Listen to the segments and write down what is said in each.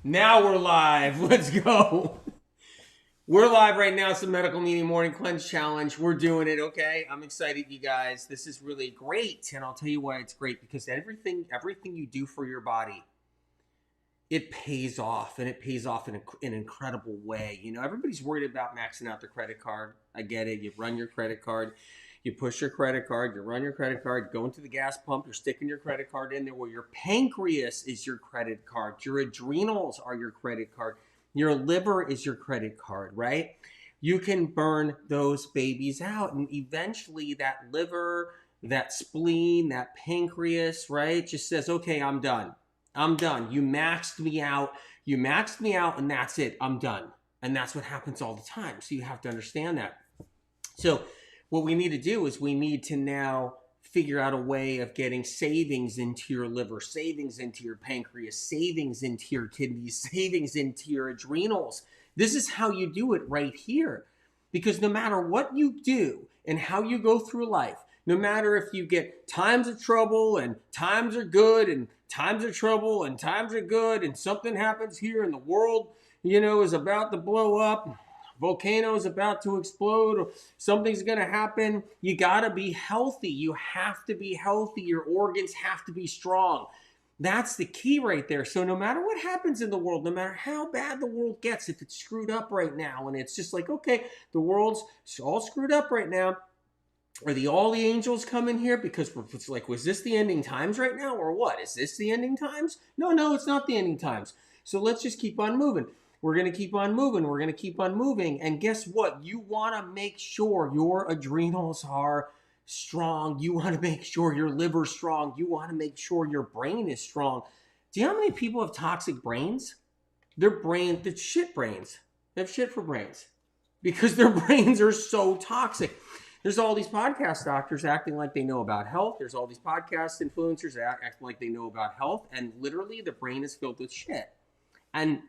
Now we're live. Let's go. We're live right now. It's the Medical Meeting Morning Cleanse Challenge. We're doing it, okay? I'm excited, you guys. This is really great, and I'll tell you why it's great. Because everything you do for your body, it pays off, and it pays off in an incredible way. You know, everybody's worried about maxing out their credit card. I get it. You run your credit card. You push your credit card, you run your credit card, go into the gas pump, you're sticking your credit card in there. Well, your pancreas is your credit card. Your adrenals are your credit card. Your liver is your credit card, right? You can burn those babies out, and eventually that liver, that spleen, that pancreas, right, just says, okay, I'm done. I'm done. You maxed me out. You maxed me out, and that's it. I'm done. And that's what happens all the time. So you have to understand that. So what we need to do is we need to now figure out a way of getting savings into your liver, savings into your pancreas, savings into your kidneys, savings into your adrenals. This is how you do it right here. Because no matter what you do and how you go through life, no matter if you get times of trouble and times are good and times of trouble and times are good and something happens here and the world, is about to blow up, volcano is about to explode, or something's going to happen, you got to be healthy. You have to be healthy. Your organs have to be strong. That's the key right there. So no matter what happens in the world, no matter how bad the world gets, if it's screwed up right now and it's just like, okay, the world's all screwed up right now, are all the angels coming here? Because it's like, was this the ending times right now or what? Is this the ending times? No, it's not the ending times. So let's just keep on moving. We're going to keep on moving. We're going to keep on moving. And guess what? You want to make sure your adrenals are strong. You want to make sure your liver's strong. You want to make sure your brain is strong. Do you know how many people have toxic brains? They're shit brains. They have shit for brains because their brains are so toxic. There's all these podcast doctors acting like they know about health. There's all these podcast influencers acting like they know about health. And literally the brain is filled with shit. And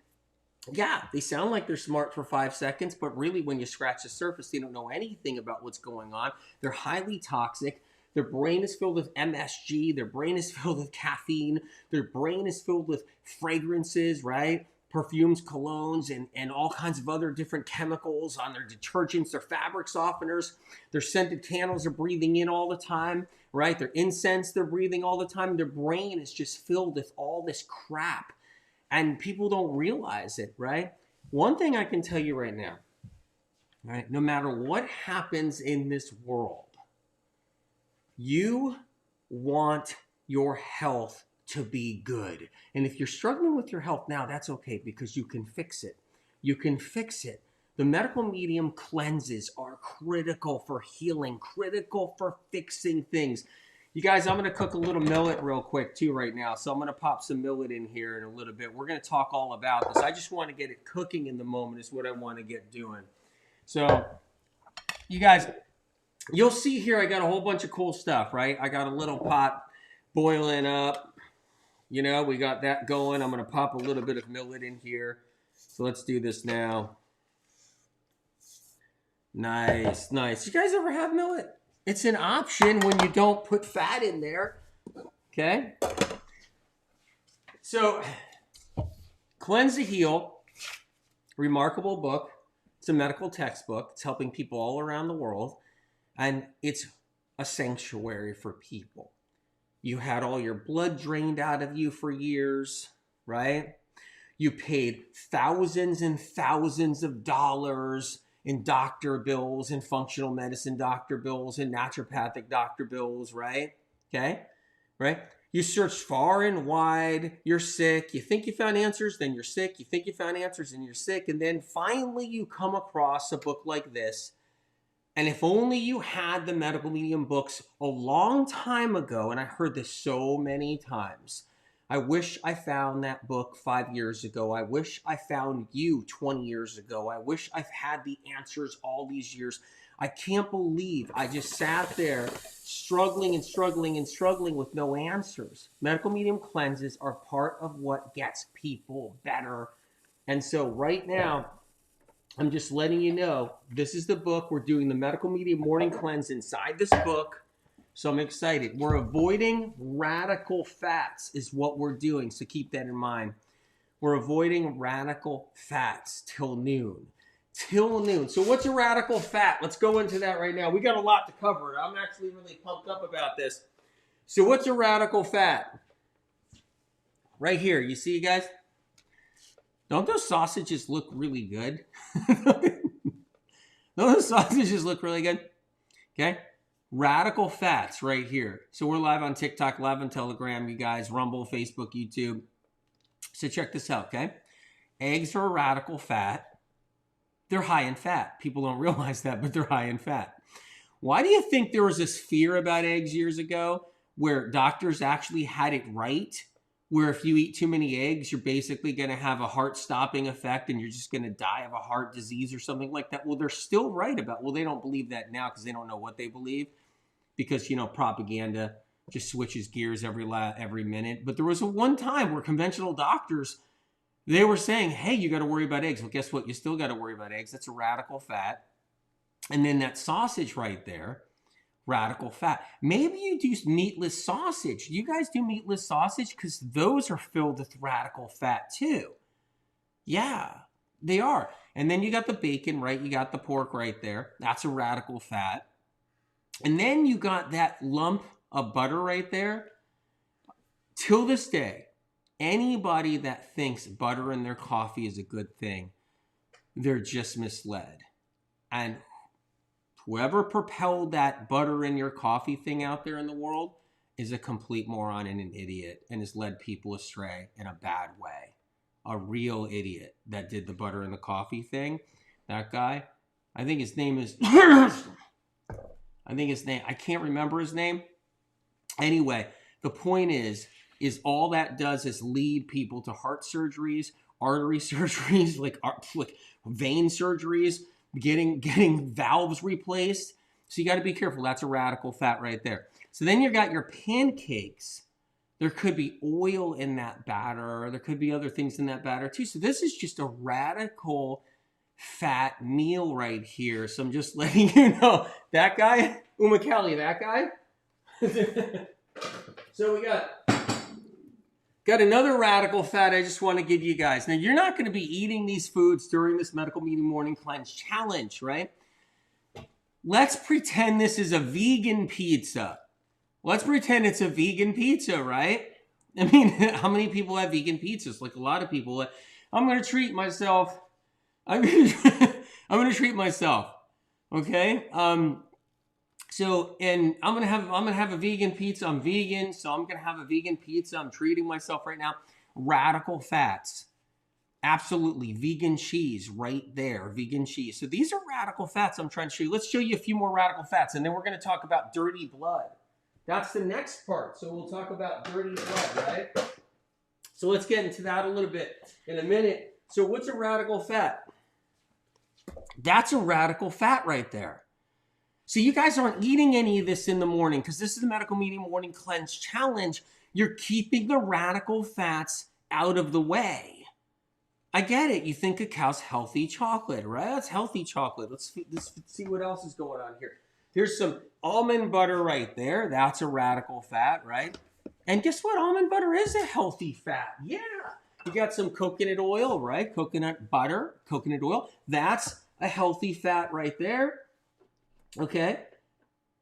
yeah, they sound like they're smart for 5 seconds, but really when you scratch the surface, they don't know anything about what's going on. They're highly toxic. Their brain is filled with MSG. Their brain is filled with caffeine. Their brain is filled with fragrances, right? Perfumes, colognes, and all kinds of other different chemicals on their detergents, their fabric softeners. Their scented candles are breathing in all the time, right? Their incense they're breathing all the time. Their brain is just filled with all this crap. And people don't realize it, right? One thing I can tell you right now, right? No matter what happens in this world, you want your health to be good. And if you're struggling with your health now, that's okay because you can fix it. You can fix it. The medical medium cleanses are critical for healing, critical for fixing things. You guys, I'm going to cook a little millet real quick too right now. So I'm going to pop some millet in here in a little bit. We're going to talk all about this. I just want to get it cooking in the moment is what I want to get doing. So you guys, you'll see here I got a whole bunch of cool stuff, right? I got a little pot boiling up. We got that going. I'm going to pop a little bit of millet in here. So let's do this now. Nice. You guys ever have millet? It's an option when you don't put fat in there, okay? So, Cleanse to Heal, remarkable book. It's a medical textbook. It's helping people all around the world, and it's a sanctuary for people. You had all your blood drained out of you for years, right? You paid thousands and thousands of dollars in doctor bills, in functional medicine doctor bills, in naturopathic doctor bills, right? Okay, right? You search far and wide, you're sick, you think you found answers, then you're sick, you think you found answers, and you're sick, and then finally you come across a book like this, and if only you had the medical medium books a long time ago, and I heard this so many times, I wish I found that book 5 years ago. I wish I found you 20 years ago. I wish I've had the answers all these years. I can't believe I just sat there struggling with no answers. Medical medium cleanses are part of what gets people better. And so right now, I'm just letting you know, this is the book. We're doing the medical medium morning cleanse inside this book. So I'm excited. We're avoiding radical fats is what we're doing. So keep that in mind. We're avoiding radical fats till noon. Till noon. So what's a radical fat? Let's go into that right now. We got a lot to cover. I'm actually really pumped up about this. So what's a radical fat? Right here. You see, you guys? Don't those sausages look really good? Don't those sausages look really good? Okay. Radical fats right here. So we're live on TikTok, live on Telegram, you guys, Rumble, Facebook, YouTube. So check this out, okay? Eggs are a radical fat. They're high in fat. People don't realize that, but they're high in fat. Why do you think there was this fear about eggs years ago where doctors actually had it right? Where if you eat too many eggs, you're basically going to have a heart-stopping effect and you're just going to die of a heart disease or something like that. Well, they're still right about, well, they don't believe that now because they don't know what they believe because, you know, propaganda just switches gears every minute. But there was one time where conventional doctors, they were saying, hey, you got to worry about eggs. Well, guess what? You still got to worry about eggs. That's a radical fat. And then that sausage right there, radical fat. Maybe you do meatless sausage. You guys do meatless sausage? Because those are filled with radical fat too. Yeah, they are. And then you got the bacon, right? You got the pork right there. That's a radical fat. And then you got that lump of butter right there. Till this day, anybody that thinks butter in their coffee is a good thing, they're just misled. And whoever propelled that butter in your coffee thing out there in the world is a complete moron and an idiot and has led people astray in a bad way. A real idiot that did the butter in the coffee thing. That guy, I think his name is, I can't remember his name. Anyway, the point is all that does is lead people to heart surgeries, artery surgeries, like vein surgeries, getting valves replaced. So you got to be careful. That's a radical fat right there. So then you got your pancakes. There could be oil in that batter. There could be other things in that batter too. So this is just a radical fat meal right here. So I'm just letting you know. That guy, Uma Kelly, that guy. So we got another radical fat I just want to give you guys. Now, you're not going to be eating these foods during this Medical Meeting Morning Cleanse Challenge, right? Let's pretend this is a vegan pizza. Let's pretend it's a vegan pizza, right? I mean, how many people have vegan pizzas? Like a lot of people. I'm going to treat myself. I'm going to treat myself. Okay? So, and I'm gonna have a vegan pizza. I'm vegan, so I'm gonna have a vegan pizza. I'm treating myself right now. Radical fats, absolutely. Vegan cheese, right there. Vegan cheese. So these are radical fats I'm trying to show you. Let's show you a few more radical fats, and then we're gonna talk about dirty blood. That's the next part. So we'll talk about dirty blood, right? So let's get into that a little bit in a minute. So what's a radical fat? That's a radical fat right there. So you guys aren't eating any of this in the morning because this is the Medical Meeting Morning Cleanse Challenge. You're keeping the radical fats out of the way. I get it. You think cacao's healthy chocolate, right? That's healthy chocolate. Let's see what else is going on here. There's some almond butter right there. That's a radical fat, right? And guess what? Almond butter is a healthy fat. Yeah. You got some coconut oil, right? Coconut butter, coconut oil. That's a healthy fat right there. Okay,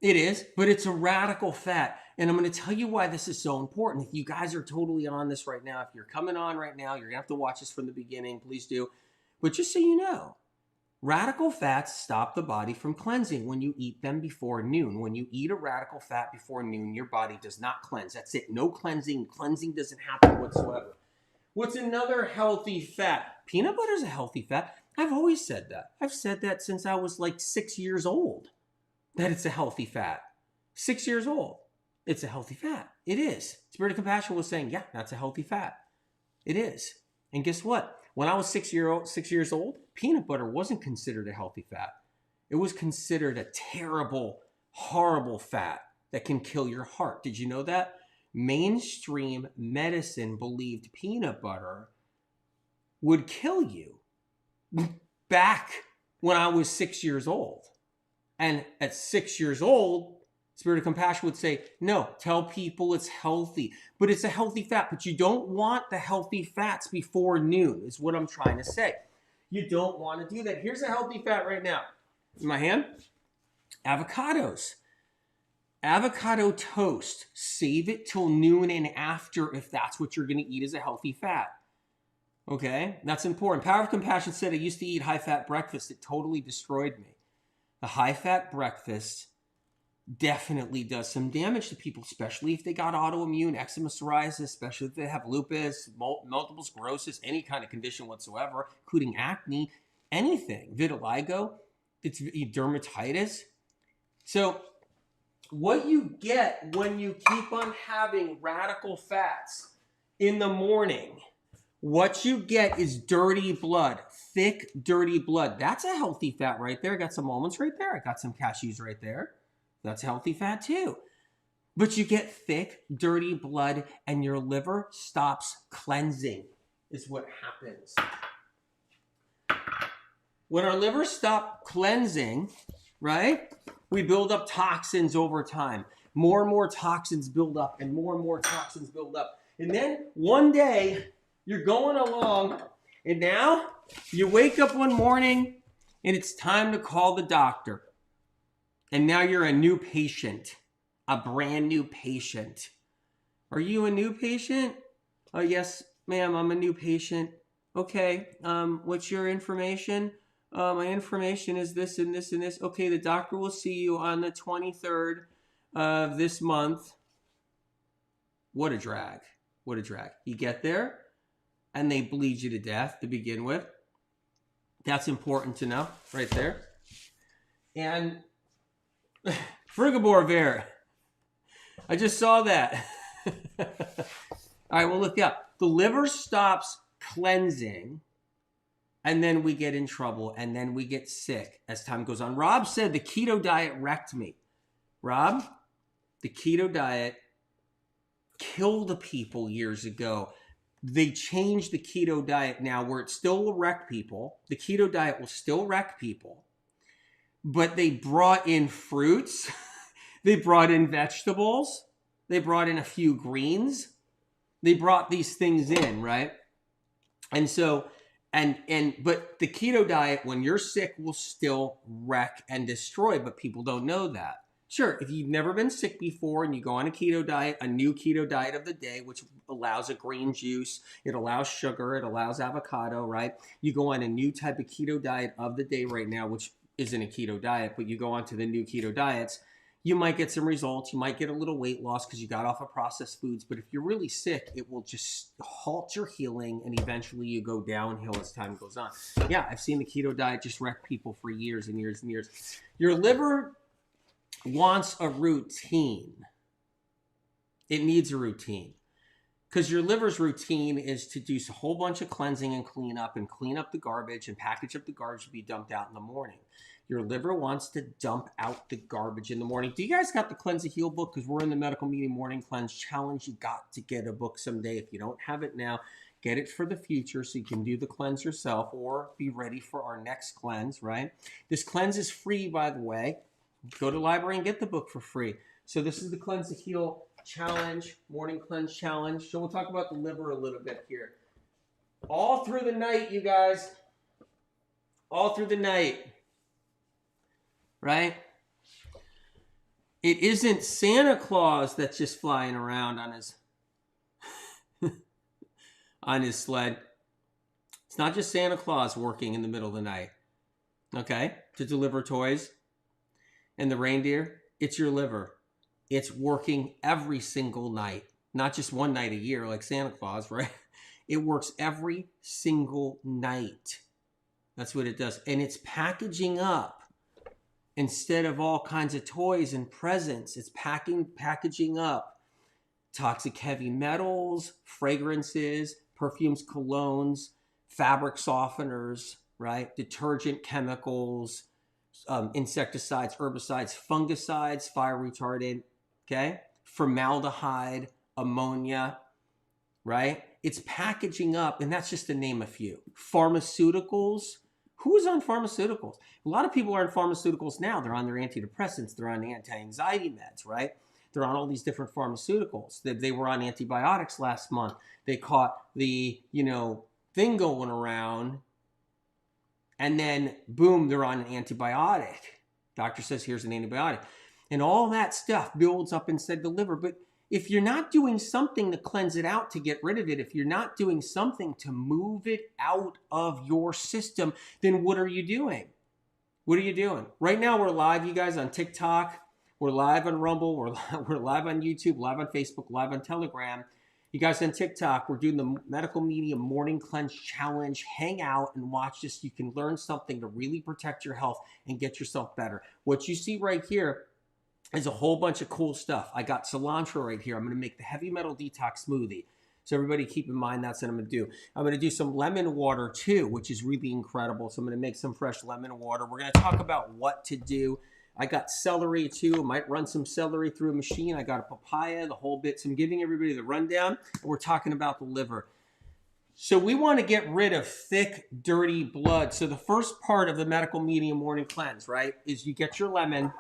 it is, but it's a radical fat. And I'm going to tell you why this is so important. If you guys are totally on this right now, if you're coming on right now, you're going to have to watch this from the beginning. Please do. But just so you know, radical fats stop the body from cleansing when you eat them before noon. When you eat a radical fat before noon, your body does not cleanse. That's it. No cleansing. Cleansing doesn't happen whatsoever. What's another healthy fat? Peanut butter is a healthy fat. I've always said that. I've said that since I was like 6 years old. That it's a healthy fat. 6 years old. It's a healthy fat. It is. Spirit of Compassion was saying, yeah, that's a healthy fat. It is. And guess what? When I was 6 years old, peanut butter wasn't considered a healthy fat. It was considered a terrible, horrible fat that can kill your heart. Did you know that? Mainstream medicine believed peanut butter would kill you back when I was 6 years old. And at 6 years old, Spirit of compassion would say, no, tell people it's healthy, but it's a healthy fat. But you don't want the healthy fats before noon, is what I'm trying to say. You don't want to do that. Here's a healthy fat right now in my hand. Avocados. Avocado toast. Save it till noon and after if that's what you're going to eat as a healthy fat. Okay, that's important. Power of Compassion said I used to eat high-fat breakfast. It totally destroyed me. The high-fat breakfast definitely does some damage to people, especially if they got autoimmune, eczema, psoriasis, especially if they have lupus, multiple sclerosis, any kind of condition whatsoever, including acne, anything, vitiligo, it's dermatitis. So what you get when you keep on having radical fats in the morning, what you get is dirty blood, thick, dirty blood. That's a healthy fat right there. I got some almonds right there. I got some cashews right there. That's healthy fat too. But you get thick, dirty blood, and your liver stops cleansing, is what happens. When our liver stops cleansing, right, we build up toxins over time. More and more toxins build up, and more toxins build up. And then one day, you're going along, and now you wake up one morning, and it's time to call the doctor. And now you're a new patient, a brand new patient. Are you a new patient? Oh, yes, ma'am, I'm a new patient. Okay, what's your information? My information is this and this and this. Okay, the doctor will see you on the 23rd of this month. What a drag. What a drag. You get there, and they bleed you to death to begin with. That's important to know right there. And Frigabor Ver. I just saw that. All right, well, look up. The liver stops cleansing, and then we get in trouble, and then we get sick as time goes on. Rob said the keto diet wrecked me. Rob, the keto diet killed people years ago. They changed the keto diet now where it still will wreck people. The keto diet will still wreck people. But they brought in fruits. They brought in vegetables. They brought in a few greens. They brought these things in, right? And so, but the keto diet, when you're sick, will still wreck and destroy, but people don't know that. Sure, if you've never been sick before and you go on a keto diet, a new keto diet of the day, which allows a green juice, it allows sugar, it allows avocado, right? You go on a new type of keto diet of the day right now, which isn't a keto diet, but you go on to the new keto diets, you might get some results. You might get a little weight loss because you got off of processed foods. But if you're really sick, it will just halt your healing, and eventually you go downhill as time goes on. Yeah, I've seen the keto diet just wreck people for years and years and years. Your liver wants a routine. It needs a routine. Because your liver's routine is to do a whole bunch of cleansing and clean up the garbage and package up the garbage to be dumped out in the morning. Your liver wants to dump out the garbage in the morning. Do you guys got the Cleanse and Heal book? Because we're in the Medical Meeting Morning Cleanse Challenge. You got to get a book someday. If you don't have it now, get it for the future so you can do the cleanse yourself or be ready for our next cleanse, right? This cleanse is free, by the way. Go to the library and get the book for free. So this is the Cleanse and Heal Challenge, Morning Cleanse Challenge. So we'll talk about the liver a little bit here. All through the night, you guys. All through the night. Right? It isn't Santa Claus that's just flying around on his on his sled. It's not just Santa Claus working in the middle of the night, okay, to deliver toys and the reindeer. It's your liver. It's working every single night, not just one night a year like Santa Claus, right? It works every single night. That's what it does. And it's packaging up. Instead of all kinds of toys and presents, it's packaging up toxic heavy metals, fragrances, perfumes, colognes, fabric softeners, right? Detergent chemicals, insecticides, herbicides, fungicides, fire retardant, okay? Formaldehyde, ammonia, right? It's packaging up, and that's just to name a few. Pharmaceuticals, Who's on pharmaceuticals? A lot of people are on pharmaceuticals now. They're on their antidepressants. They're on anti-anxiety meds, right? They're on all these different pharmaceuticals. They were on antibiotics last month. They caught the, thing going around, and then boom, they're on an antibiotic. Doctor says, here's an antibiotic. And all that stuff builds up inside the liver. But if you're not doing something to cleanse it out, to get rid of it, if you're not doing something to move it out of your system, then what are you doing? What are you doing? Right now, we're live, you guys, on TikTok. We're live on Rumble. We're live on YouTube, live on Facebook, live on Telegram. You guys on TikTok, we're doing the Medical Media Morning Cleanse Challenge. Hang out and watch this. You can learn something to really protect your health and get yourself better. What you see right here is a whole bunch of cool stuff. I got cilantro right here. I'm going to make the heavy metal detox smoothie. So everybody keep in mind that's what I'm going to do. I'm going to do some lemon water too, which is really incredible. So I'm going to make some fresh lemon water. We're going to talk about what to do. I got celery too. I might run some celery through a machine. I got a papaya, the whole bit. So I'm giving everybody the rundown. We're talking about the liver. So we want to get rid of thick, dirty blood. So the first part of the Medical Media Morning Cleanse, right, is you get your lemon.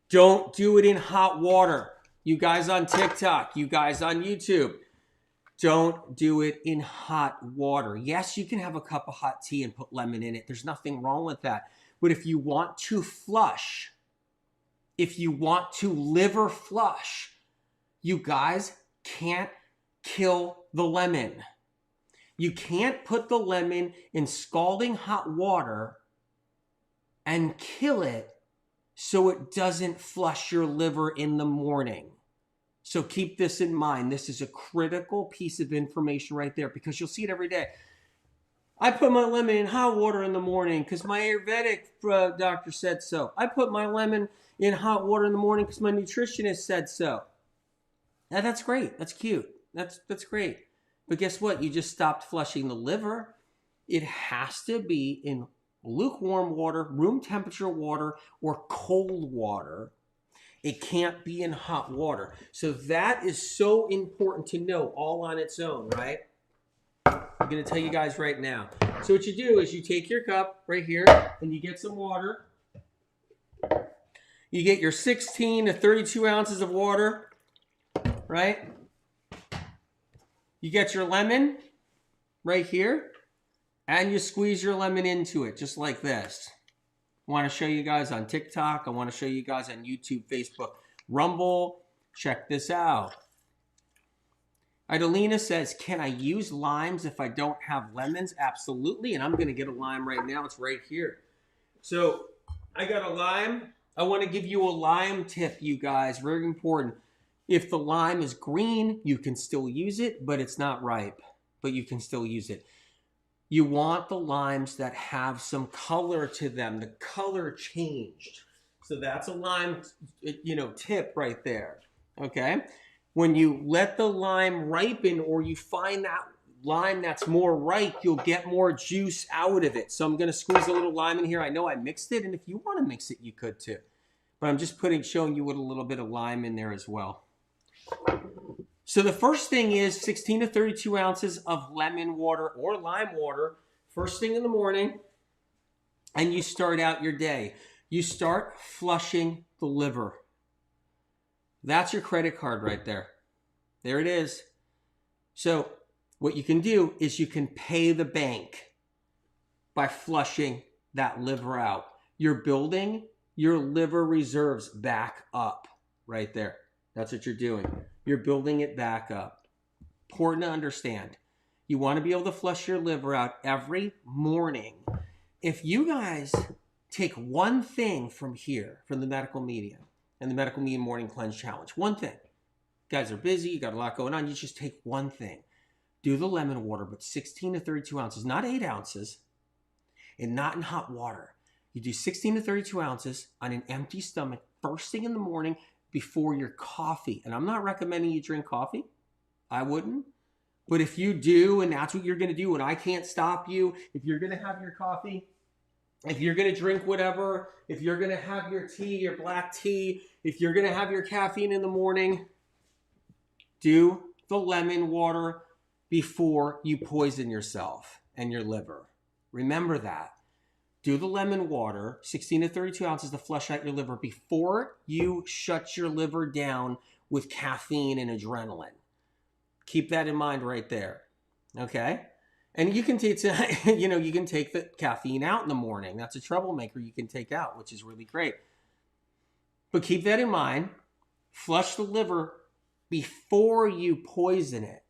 Don't do it in hot water. You guys on TikTok, you guys on YouTube, don't do it in hot water. Yes, you can have a cup of hot tea and put lemon in it. There's nothing wrong with that. But if you want to flush, if you want to liver flush, you guys can't kill the lemon. You can't put the lemon in scalding hot water and kill it so it doesn't flush your liver in the morning. So keep this in mind. This is a critical piece of information right there because you'll see it every day. I put my lemon in hot water in the morning because my Ayurvedic doctor said so. I put my lemon in hot water in the morning because my nutritionist said so. Now that's great. That's cute. That's great. But guess what? You just stopped flushing the liver. It has to be in lukewarm water, room temperature water, or cold water. It can't be in hot water. So that is so important to know all on its own, right? I'm going to tell you guys right now. So what you do is you take your cup right here and you get some water. You get your 16 to 32 ounces of water, right? You get your lemon right here and you squeeze your lemon into it just like this. I want to show you guys on TikTok. I want to show you guys on YouTube, Facebook, Rumble. Check this out. Idolina says, can I use limes if I don't have lemons? Absolutely. And I'm going to get a lime right now. It's right here. So I got a lime. I want to give you a lime tip, you guys. Very important. If the lime is green, you can still use it, but it's not ripe. But you can still use it. You want the limes that have some color to them. The color changed. So that's a lime, tip right there. Okay? When you let the lime ripen or you find that lime that's more ripe, you'll get more juice out of it. So I'm going to squeeze a little lime in here. I know I mixed it, and if you want to mix it, you could too. But I'm just showing you with a little bit of lime in there as well. So the first thing is 16 to 32 ounces of lemon water or lime water, first thing in the morning, and you start out your day. You start flushing the liver. That's your credit card right there. There it is. So what you can do is you can pay the bank by flushing that liver out. You're building your liver reserves back up right there. That's what you're doing. You're building it back up. Important to understand. You want to be able to flush your liver out every morning. If you guys take one thing from here, from the Medical Media and the Medical Media Morning Cleanse Challenge, one thing. You guys are busy, you got a lot going on, you just take one thing. Do the lemon water, but 16 to 32 ounces, not 8 ounces, and not in hot water. You do 16 to 32 ounces on an empty stomach, first thing in the morning, before your coffee. And I'm not recommending you drink coffee. I wouldn't. But if you do, and that's what you're going to do, and I can't stop you, if you're going to have your coffee, if you're going to drink whatever, if you're going to have your tea, your black tea, if you're going to have your caffeine in the morning, do the lemon water before you poison yourself and your liver. Remember that. Do the lemon water, 16 to 32 ounces to flush out your liver before you shut your liver down with caffeine and adrenaline. Keep that in mind right there. Okay? And you can take, you can take the caffeine out in the morning. That's a troublemaker you can take out, which is really great. But keep that in mind. Flush the liver before you poison it.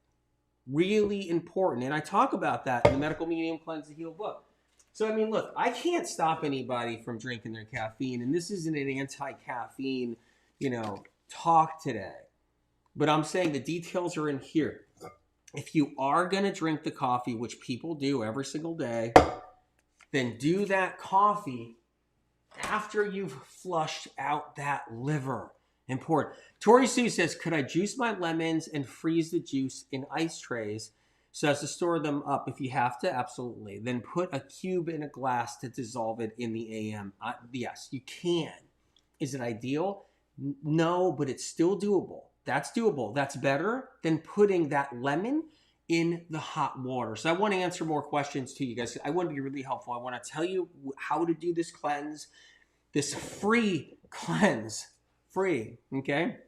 Really important. And I talk about that in the Medical Medium Cleanse to Heal book. So, I mean, look, I can't stop anybody from drinking their caffeine. And this isn't an anti-caffeine, talk today. But I'm saying the details are in here. If you are going to drink the coffee, which people do every single day, then do that coffee after you've flushed out that liver. Important. Tori Sue says, could I juice my lemons and freeze the juice in ice trays so as to store them up if you have to? Absolutely. Then put a cube in a glass to dissolve it in the AM. Yes, you can. Is it ideal? No, but it's still doable. That's doable. That's better than putting that lemon in the hot water. So I want to answer more questions to you guys. I want to be really helpful. I want to tell you how to do this cleanse, this free cleanse. Free, okay?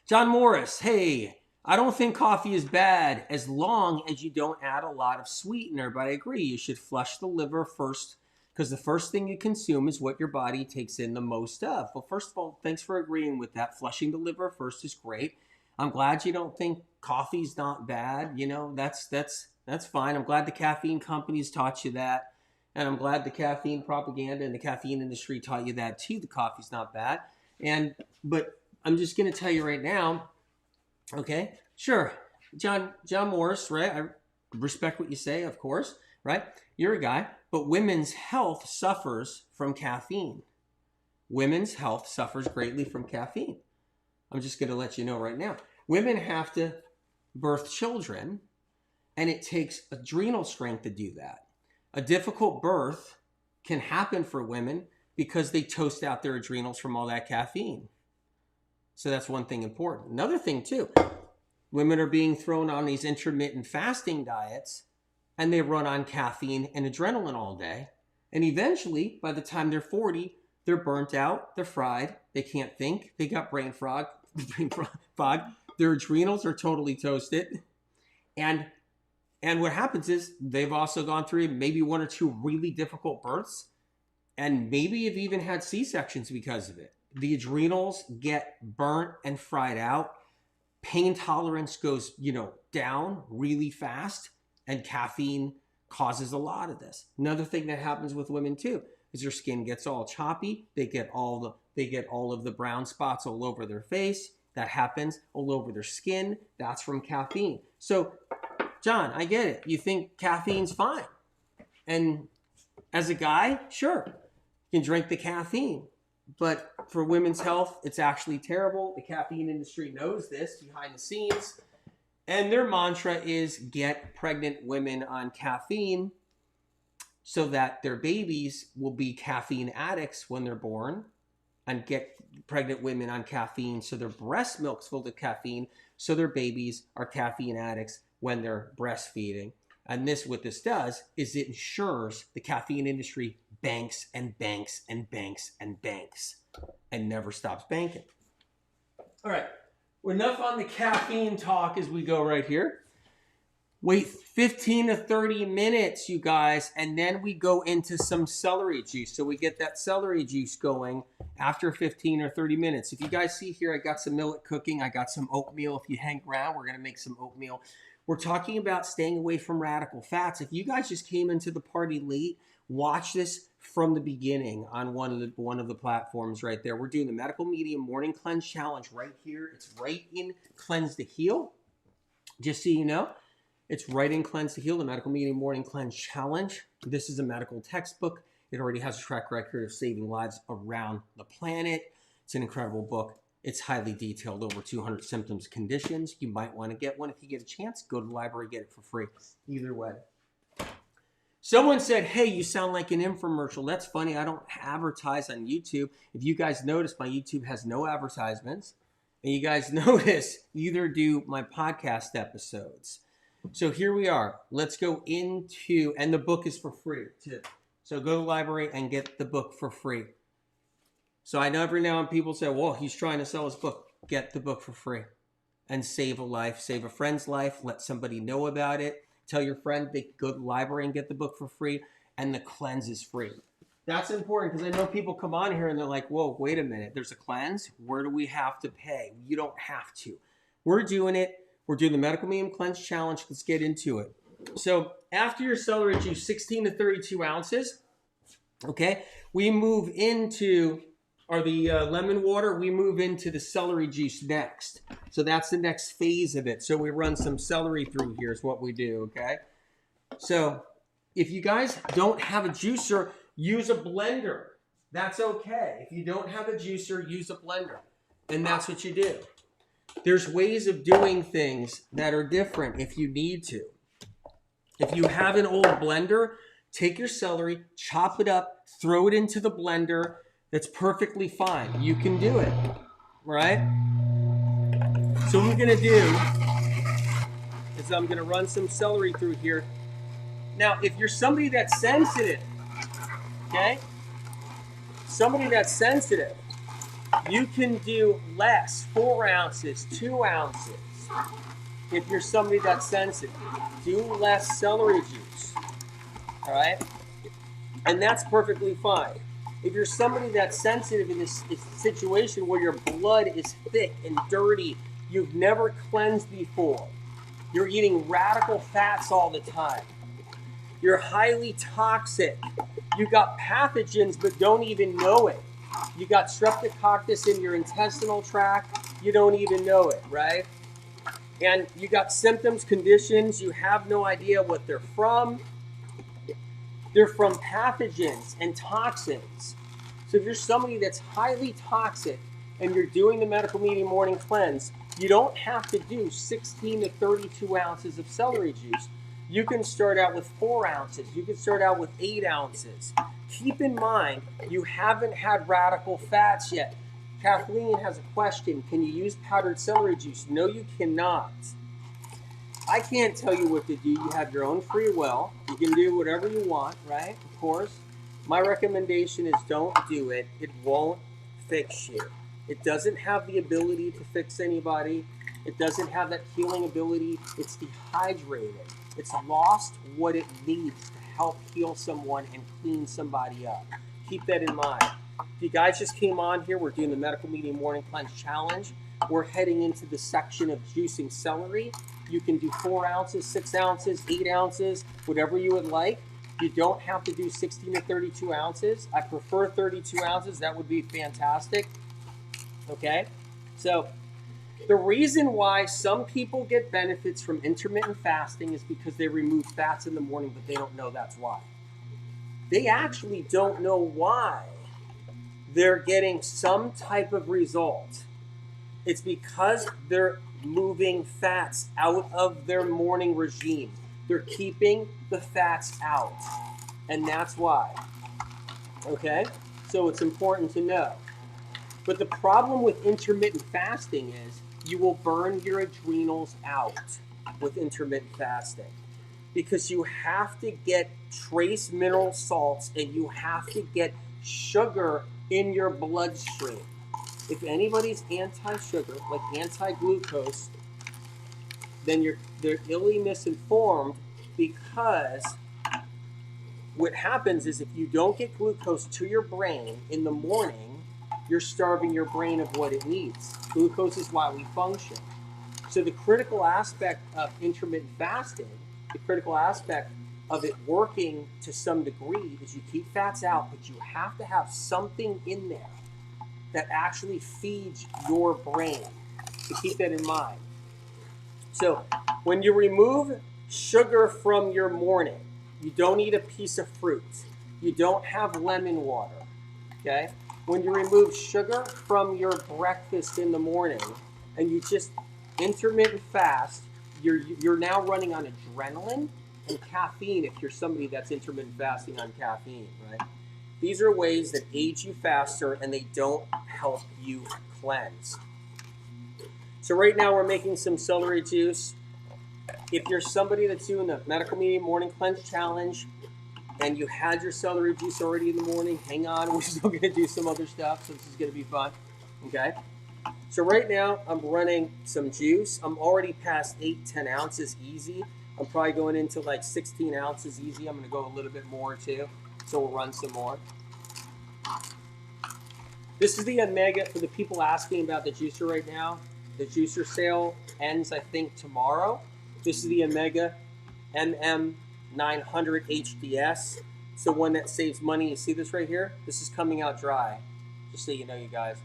John Morris, hey, I don't think coffee is bad as long as you don't add a lot of sweetener, but I agree. You should flush the liver first because the first thing you consume is what your body takes in the most of. Well, first of all, thanks for agreeing with that. Flushing the liver first is great. I'm glad you don't think coffee's not bad. That's fine. I'm glad the caffeine companies taught you that. And I'm glad the caffeine propaganda and the caffeine industry taught you that too. The coffee's not bad. But I'm just going to tell you right now, okay, sure, John Morris, right? I respect what you say, of course, right? You're a guy, but women's health suffers from caffeine. Women's health suffers greatly from caffeine. I'm just going to let you know right now. Women have to birth children, and it takes adrenal strength to do that. A difficult birth can happen for women because they toast out their adrenals from all that caffeine. So that's one thing important. Another thing too, women are being thrown on these intermittent fasting diets and they run on caffeine and adrenaline all day. And eventually, by the time they're 40, they're burnt out, they're fried, they can't think, they got brain fog, their adrenals are totally toasted. And what happens is they've also gone through maybe one or two really difficult births. And maybe have even had C-sections because of it. The adrenals get burnt and fried out. Pain tolerance goes, down really fast. And caffeine causes a lot of this. Another thing that happens with women too is their skin gets all choppy. They get all of the brown spots all over their face. That happens all over their skin. That's from caffeine. So, John, I get it. You think caffeine's fine. And as a guy, sure, you can drink the caffeine. But for women's health, it's actually terrible. The caffeine industry knows this behind the scenes. And their mantra is get pregnant women on caffeine so that their babies will be caffeine addicts when they're born, and get pregnant women on caffeine so their breast milk's filled with caffeine so their babies are caffeine addicts when they're breastfeeding. And what this does is it ensures the caffeine industry banks and banks and banks and banks and never stops banking. All right, enough on the caffeine talk as we go right here. Wait 15 to 30 minutes, you guys, and then we go into some celery juice. So we get that celery juice going after 15 or 30 minutes. If you guys see here, I got some millet cooking. I got some oatmeal. If you hang around, we're going to make some oatmeal. We're talking about staying away from radical fats. If you guys just came into the party late, watch this from the beginning on one of the platforms right there. We're doing the Medical Medium Morning Cleanse Challenge right here. It's right in Cleanse to Heal. Just so you know, it's right in Cleanse to Heal, the Medical Medium Morning Cleanse Challenge. This is a medical textbook. It already has a track record of saving lives around the planet. It's an incredible book. It's highly detailed, over 200 symptoms, conditions. You might want to get one if you get a chance. Go to the library, get it for free. Either way. Someone said, hey, you sound like an infomercial. That's funny. I don't advertise on YouTube. If you guys notice, my YouTube has no advertisements. And you guys notice, neither do my podcast episodes. So here we are. Let's go into, and the book is for free too. So go to the library and get the book for free. So I know every now and then people say, well, he's trying to sell his book. Get the book for free and save a life, save a friend's life, let somebody know about it. Tell your friend they can go to the library and get the book for free, and the cleanse is free. That's important because I know people come on here and they're like, whoa, wait a minute. There's a cleanse. Where do we have to pay? You don't have to. We're doing it. We're doing the Medical Medium Cleanse Challenge. Let's get into it. So after your celery juice, 16 to 32 ounces, okay, we move into, or the lemon water, we move into the celery juice next. So that's the next phase of it. So we run some celery through here is what we do, okay? So if you guys don't have a juicer, use a blender. That's okay. If you don't have a juicer, use a blender. And that's what you do. There's ways of doing things that are different if you need to. If you have an old blender, take your celery, chop it up, throw it into the blender. That's perfectly fine. You can do it, right? So what I'm going to do is I'm going to run some celery through here. Now, if you're somebody that's sensitive, okay? Somebody that's sensitive, you can do less, 4 ounces, 2 ounces. If you're somebody that's sensitive, do less celery juice, all right? And that's perfectly fine. If you're somebody that's sensitive in this situation where your blood is thick and dirty, you've never cleansed before, you're eating radical fats all the time, you're highly toxic, you got pathogens but don't even know it, you got streptococcus in your intestinal tract, you don't even know it, right? And you got symptoms, conditions, you have no idea what they're from. They're from pathogens and toxins. So if you're somebody that's highly toxic and you're doing the Medical Medium Morning Cleanse, you don't have to do 16 to 32 ounces of celery juice. You can start out with 4 ounces. You can start out with 8 ounces. Keep in mind, you haven't had radical fats yet. Kathleen has a question. Can you use powdered celery juice? No, you cannot. I can't tell you what to do. You have your own free will. You can do whatever you want, right? Of course. My recommendation is don't do it. It won't fix you. It doesn't have the ability to fix anybody. It doesn't have that healing ability. It's dehydrated. It's lost what it needs to help heal someone and clean somebody up. Keep that in mind. If you guys just came on here, we're doing the Medical Medium Morning Cleanse Challenge. We're heading into the section of juicing celery. You can do 4 ounces, 6 ounces, 8 ounces, whatever you would like. You don't have to do 16 to 32 ounces. I prefer 32 ounces. That would be fantastic. Okay? So the reason why some people get benefits from intermittent fasting is because they remove fats in the morning, but they don't know that's why. They actually don't know why they're getting some type of result. It's because they're moving fats out of their morning regime. They're keeping the fats out. And that's why. Okay? So it's important to know. But the problem with intermittent fasting is you will burn your adrenals out with intermittent fasting. Because you have to get trace mineral salts and you have to get sugar in your bloodstream. If anybody's anti-sugar, like anti-glucose, then they're illy misinformed, because what happens is if you don't get glucose to your brain in the morning, you're starving your brain of what it needs. Glucose is why we function. So the critical aspect of intermittent fasting, the critical aspect of it working to some degree, is you keep fats out, but you have to have something in there that actually feeds your brain. So keep that in mind. So when you remove sugar from your morning, you don't eat a piece of fruit. You don't have lemon water, okay? When you remove sugar from your breakfast in the morning and you just intermittent fast, you're now running on adrenaline and caffeine if you're somebody that's intermittent fasting on caffeine, right? These are ways that age you faster and they don't help you cleanse. So right now we're making some celery juice. if you're somebody that's doing the Medical Media Morning Cleanse Challenge and you had your celery juice already in the morning, hang on. We're still going to do some other stuff, so this is going to be fun. Okay? So right now, I'm running some juice. I'm already past 8-10 ounces easy. I'm probably going into like 16 ounces easy. I'm going to go a little bit more too. So we'll run some more. This is the Omega for the people asking about the juicer right now. The juicer sale ends, I think, tomorrow. This is the Omega MM900 HDS. It's the one that saves money. You see this right here? This is coming out dry. Just so you know, you guys.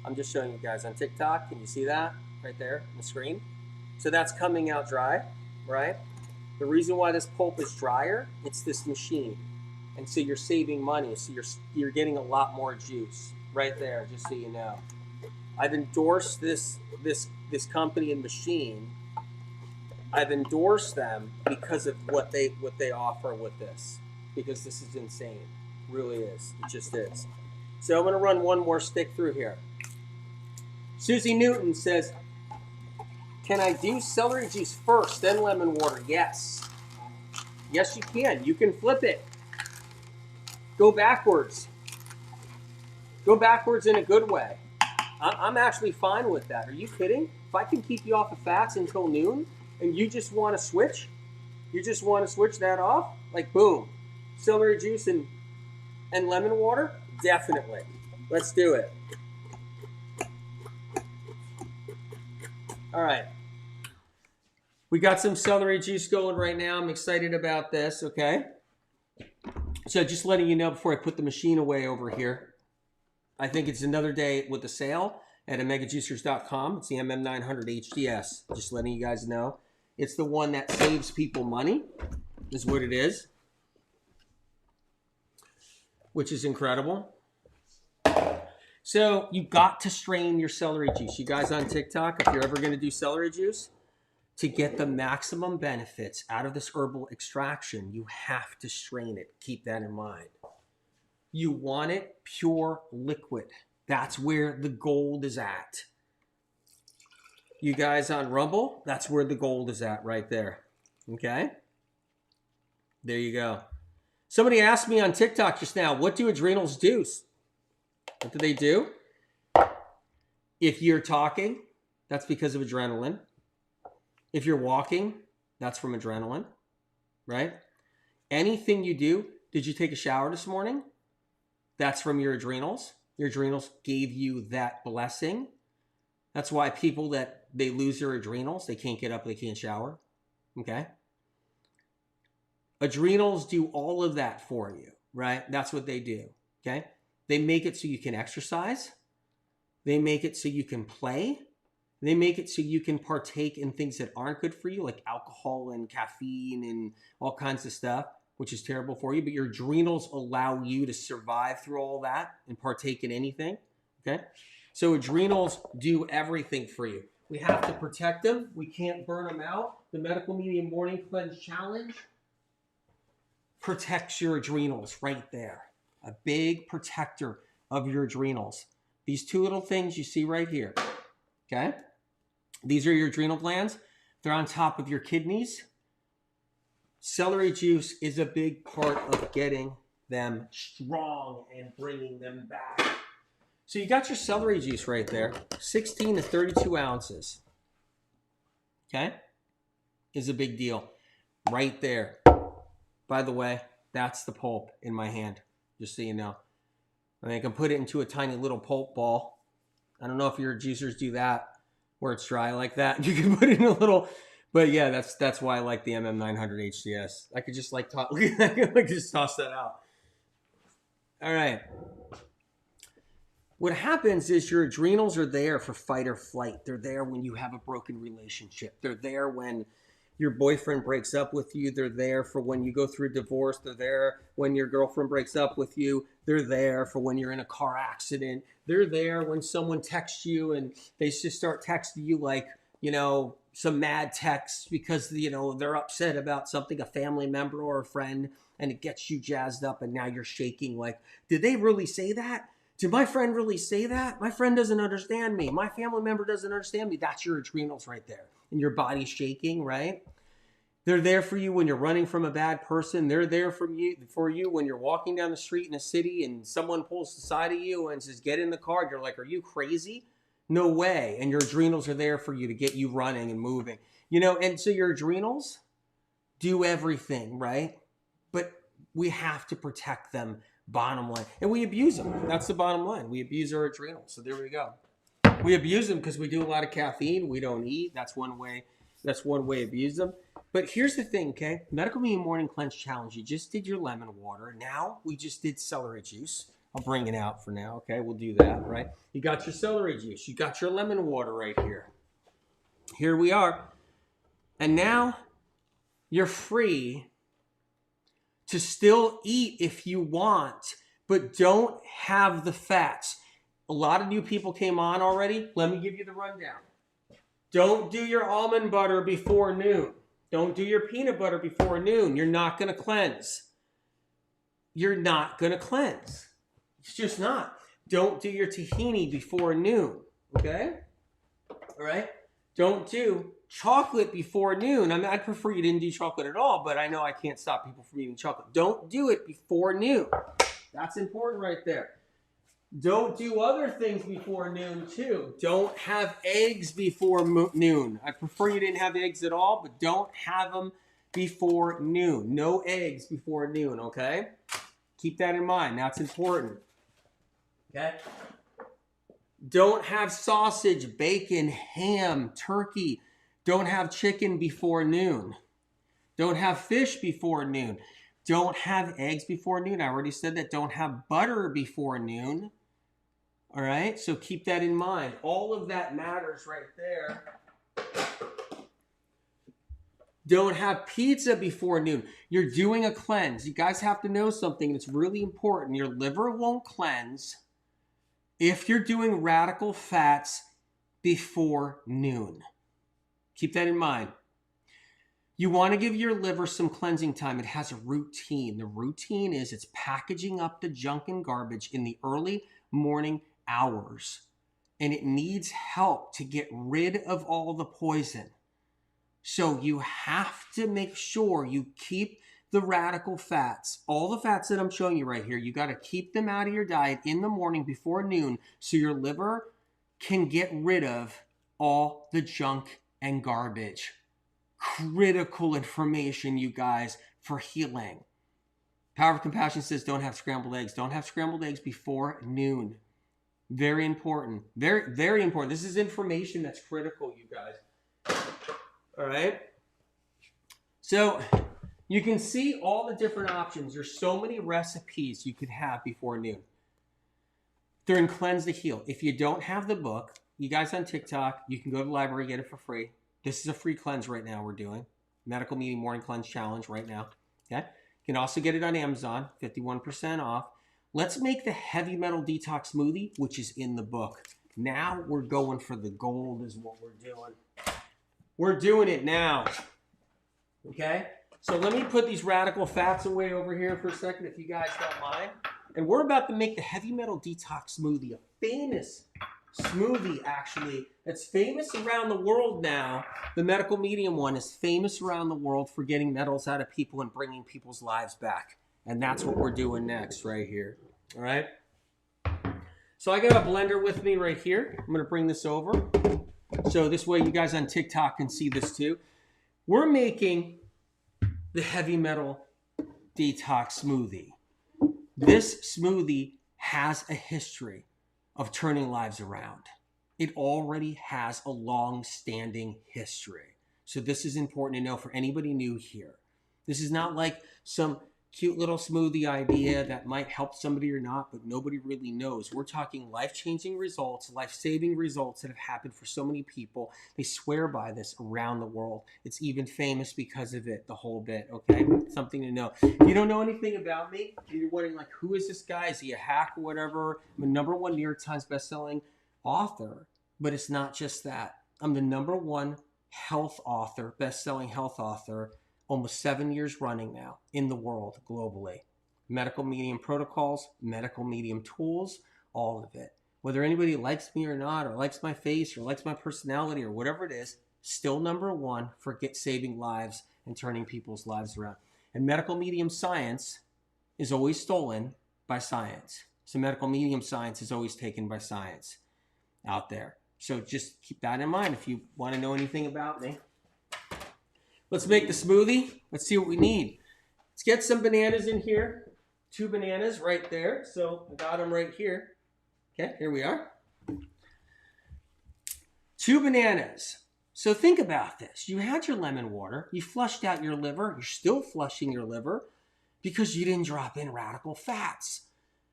I'm just showing you guys on TikTok. Can you see that right there on the screen? So that's coming out dry, right? The reason why this pulp is drier, it's this machine. And so you're saving money. So you're getting a lot more juice right there, just so you know. I've endorsed this company and machine. I've endorsed them because of what they offer with this. Because this is insane. It really is. It just is. So I'm going to run one more stick through here. Susie Newton says, can I do celery juice first, then lemon water? Yes. Yes, you can. You can flip it. Go backwards. Go backwards in a good way. I'm actually fine with that. Are you kidding? If I can keep you off of fats until noon and you just want to switch, that off, like boom, celery juice and lemon water, definitely. Let's do it. All right. We got some celery juice going right now. I'm excited about this, okay? So just letting you know before I put the machine away over here, I think it's another day with the sale at omegajuicers.com. It's the MM900 HDS. Just letting you guys know. It's the one that saves people money, is what it is, which is incredible. So you got to strain your celery juice. You guys on TikTok, if you're ever going to do celery juice, to get the maximum benefits out of this herbal extraction, you have to strain it. Keep that in mind. You want it pure liquid. That's where the gold is at. You guys on Rumble, that's where the gold is at right there. Okay? There you go. Somebody asked me on TikTok just now, what do adrenals do? What do they do? If you're talking, that's because of adrenaline. If you're walking, that's from adrenaline, right? Anything you do, did you take a shower this morning? That's from your adrenals. Your adrenals gave you that blessing. That's why people that they lose their adrenals, they can't get up, they can't shower. Okay? Adrenals do all of that for you, right? That's what they do. Okay? They make it so you can exercise. They make it so you can play. They make it so you can partake in things that aren't good for you, like alcohol and caffeine and all kinds of stuff, which is terrible for you. But your adrenals allow you to survive through all that and partake in anything. Okay? So adrenals do everything for you. We have to protect them. We can't burn them out. The Medical Media Morning Cleanse Challenge protects your adrenals right there. A big protector of your adrenals. These two little things you see right here. Okay? These are your adrenal glands. They're on top of your kidneys. Celery juice is a big part of getting them strong and bringing them back. So you got your celery juice right there. 16 to 32 ounces. Okay? Is a big deal. Right there. By the way, that's the pulp in my hand. Just so you know. I mean, I can put it into a tiny little pulp ball. I don't know if your juicers do that where it's dry like that. You can put it in a little, but yeah, that's why I like the MM900 HDS. I could just like just toss that out. All right. What happens is your adrenals are there for fight or flight. They're there when you have a broken relationship. They're there when your boyfriend breaks up with you. They're there for when you go through a divorce. They're there when your girlfriend breaks up with you. They're there for when you're in a car accident. They're there when someone texts you and they just start texting you like, you know, some mad texts because, you know, they're upset about something, a family member or a friend, and it gets you jazzed up and now you're shaking like, did they really say that? Did my friend really say that? My friend doesn't understand me. My family member doesn't understand me. That's your adrenals right there. And your body's shaking, right? They're there for you when you're running from a bad person. They're there for you when you're walking down the street in a city and someone pulls the side of you and says, get in the car. You're like, are you crazy? No way. And your adrenals are there for you to get you running and moving. You know, and so your adrenals do everything, right? But we have to protect them, bottom line. And we abuse them. That's the bottom line. We abuse our adrenals. So there we go. We abuse them because we do a lot of caffeine. We don't eat. That's one way. That's one way to abuse them. But here's the thing, okay? Medical Me Morning Cleanse Challenge. You just did your lemon water. Now we just did celery juice. I'll bring it out for now, okay? We'll do that, right? You got your celery juice. You got your lemon water right here. Here we are. And now you're free to still eat if you want, but don't have the fats. A lot of new people came on already. Let me give you the rundown. Don't do your almond butter before noon. Don't do your peanut butter before noon. You're not going to cleanse. You're not going to cleanse. It's just not. Don't do your tahini before noon. Okay? All right? Don't do chocolate before noon. I mean, I'd prefer you didn't do chocolate at all, but I know I can't stop people from eating chocolate. Don't do it before noon. That's important right there. Don't do other things before noon, too. Don't have eggs before noon. I prefer you didn't have eggs at all, but don't have them before noon. No eggs before noon, okay? Keep that in mind. That's important. Okay? Don't have sausage, bacon, ham, turkey. Don't have chicken before noon. Don't have fish before noon. Don't have eggs before noon. I already said that. Don't have butter before noon. All right, so keep that in mind. All of that matters right there. Don't have pizza before noon. You're doing a cleanse. You guys have to know something that's really important. Your liver won't cleanse if you're doing radical fats before noon. Keep that in mind. You want to give your liver some cleansing time. It has a routine. The routine is it's packaging up the junk and garbage in the early morning hours, and it needs help to get rid of all the poison. So you have to make sure you keep the radical fats, all the fats that I'm showing you right here. You got to keep them out of your diet in the morning before noon so your liver can get rid of all the junk and garbage. Critical information, you guys, for healing. Power of Compassion says don't have scrambled eggs. Don't have scrambled eggs before noon. Very important. Very, very important. This is information that's critical, you guys. All right? So you can see all the different options. There's so many recipes you could have before noon. During Cleanse to Heal. If you don't have the book, you guys on TikTok, you can go to the library, get it for free. This is a free cleanse right now we're doing. Medical Meeting Morning Cleanse Challenge right now. Okay? You can also get it on Amazon, 51% off. Let's make the heavy metal detox smoothie, which is in the book. Now we're going for the gold is what we're doing. We're doing it now. Okay? So let me put these radical fats away over here for a second, if you guys don't mind. And we're about to make the heavy metal detox smoothie, a famous smoothie, actually, that's famous around the world now. The medical medium one is famous around the world for getting metals out of people and bringing people's lives back. And that's what we're doing next right here. All right? So I got a blender with me right here. I'm going to bring this over. So this way you guys on TikTok can see this too. We're making the heavy metal detox smoothie. This smoothie has a history of turning lives around. It already has a long-standing history. So this is important to know for anybody new here. This is not like some cute little smoothie idea that might help somebody or not, but nobody really knows. We're talking life-changing results, life-saving results that have happened for so many people. They swear by this around the world. It's even famous because of it, the whole bit, okay? Something to know. If you don't know anything about me, you're wondering, like, who is this guy? Is he a hack or whatever? I'm a #1 New York Times bestselling author, but it's not just that. I'm the #1 health author, bestselling health author, almost 7 years running now in the world globally. Medical medium protocols, medical medium tools, all of it. Whether anybody likes me or not, or likes my face, or likes my personality, or whatever it is, still #1 for saving lives and turning people's lives around. And medical medium science is always stolen by science. So medical medium science is always taken by science out there. So just keep that in mind if you want to know anything about me. Let's make the smoothie. Let's see what we need. Let's get some bananas in here. 2 bananas right there. So I got them right here. Okay, here we are. 2 bananas. So think about this. You had your lemon water. You flushed out your liver. You're still flushing your liver because you didn't drop in radical fats.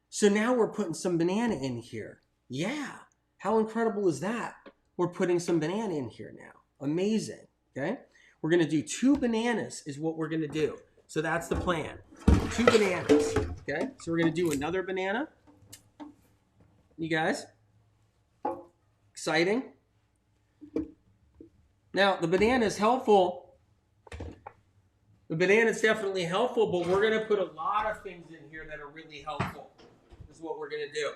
So now we're putting some banana in here. Yeah. How incredible is that? We're putting some banana in here now. Amazing. Okay. We're going to do 2 bananas is what we're going to do. So that's the plan. 2 bananas. Okay. So we're going to do another banana. You guys? Exciting. Now, the banana is helpful. The banana is definitely helpful, but we're going to put a lot of things in here that are really helpful. This is what we're going to do.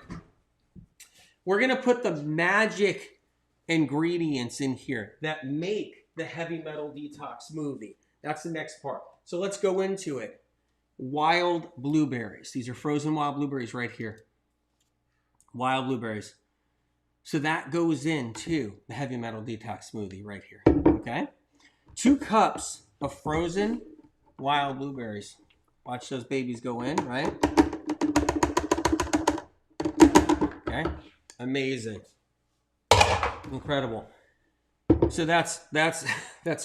We're going to put the magic ingredients in here that make the heavy metal detox smoothie. That's the next part. So let's go into it. Wild blueberries. These are frozen wild blueberries right here. Wild blueberries. So that goes into the heavy metal detox smoothie right here. Okay? 2 cups of frozen wild blueberries. Watch those babies go in, right? Okay? Amazing. Incredible. So that's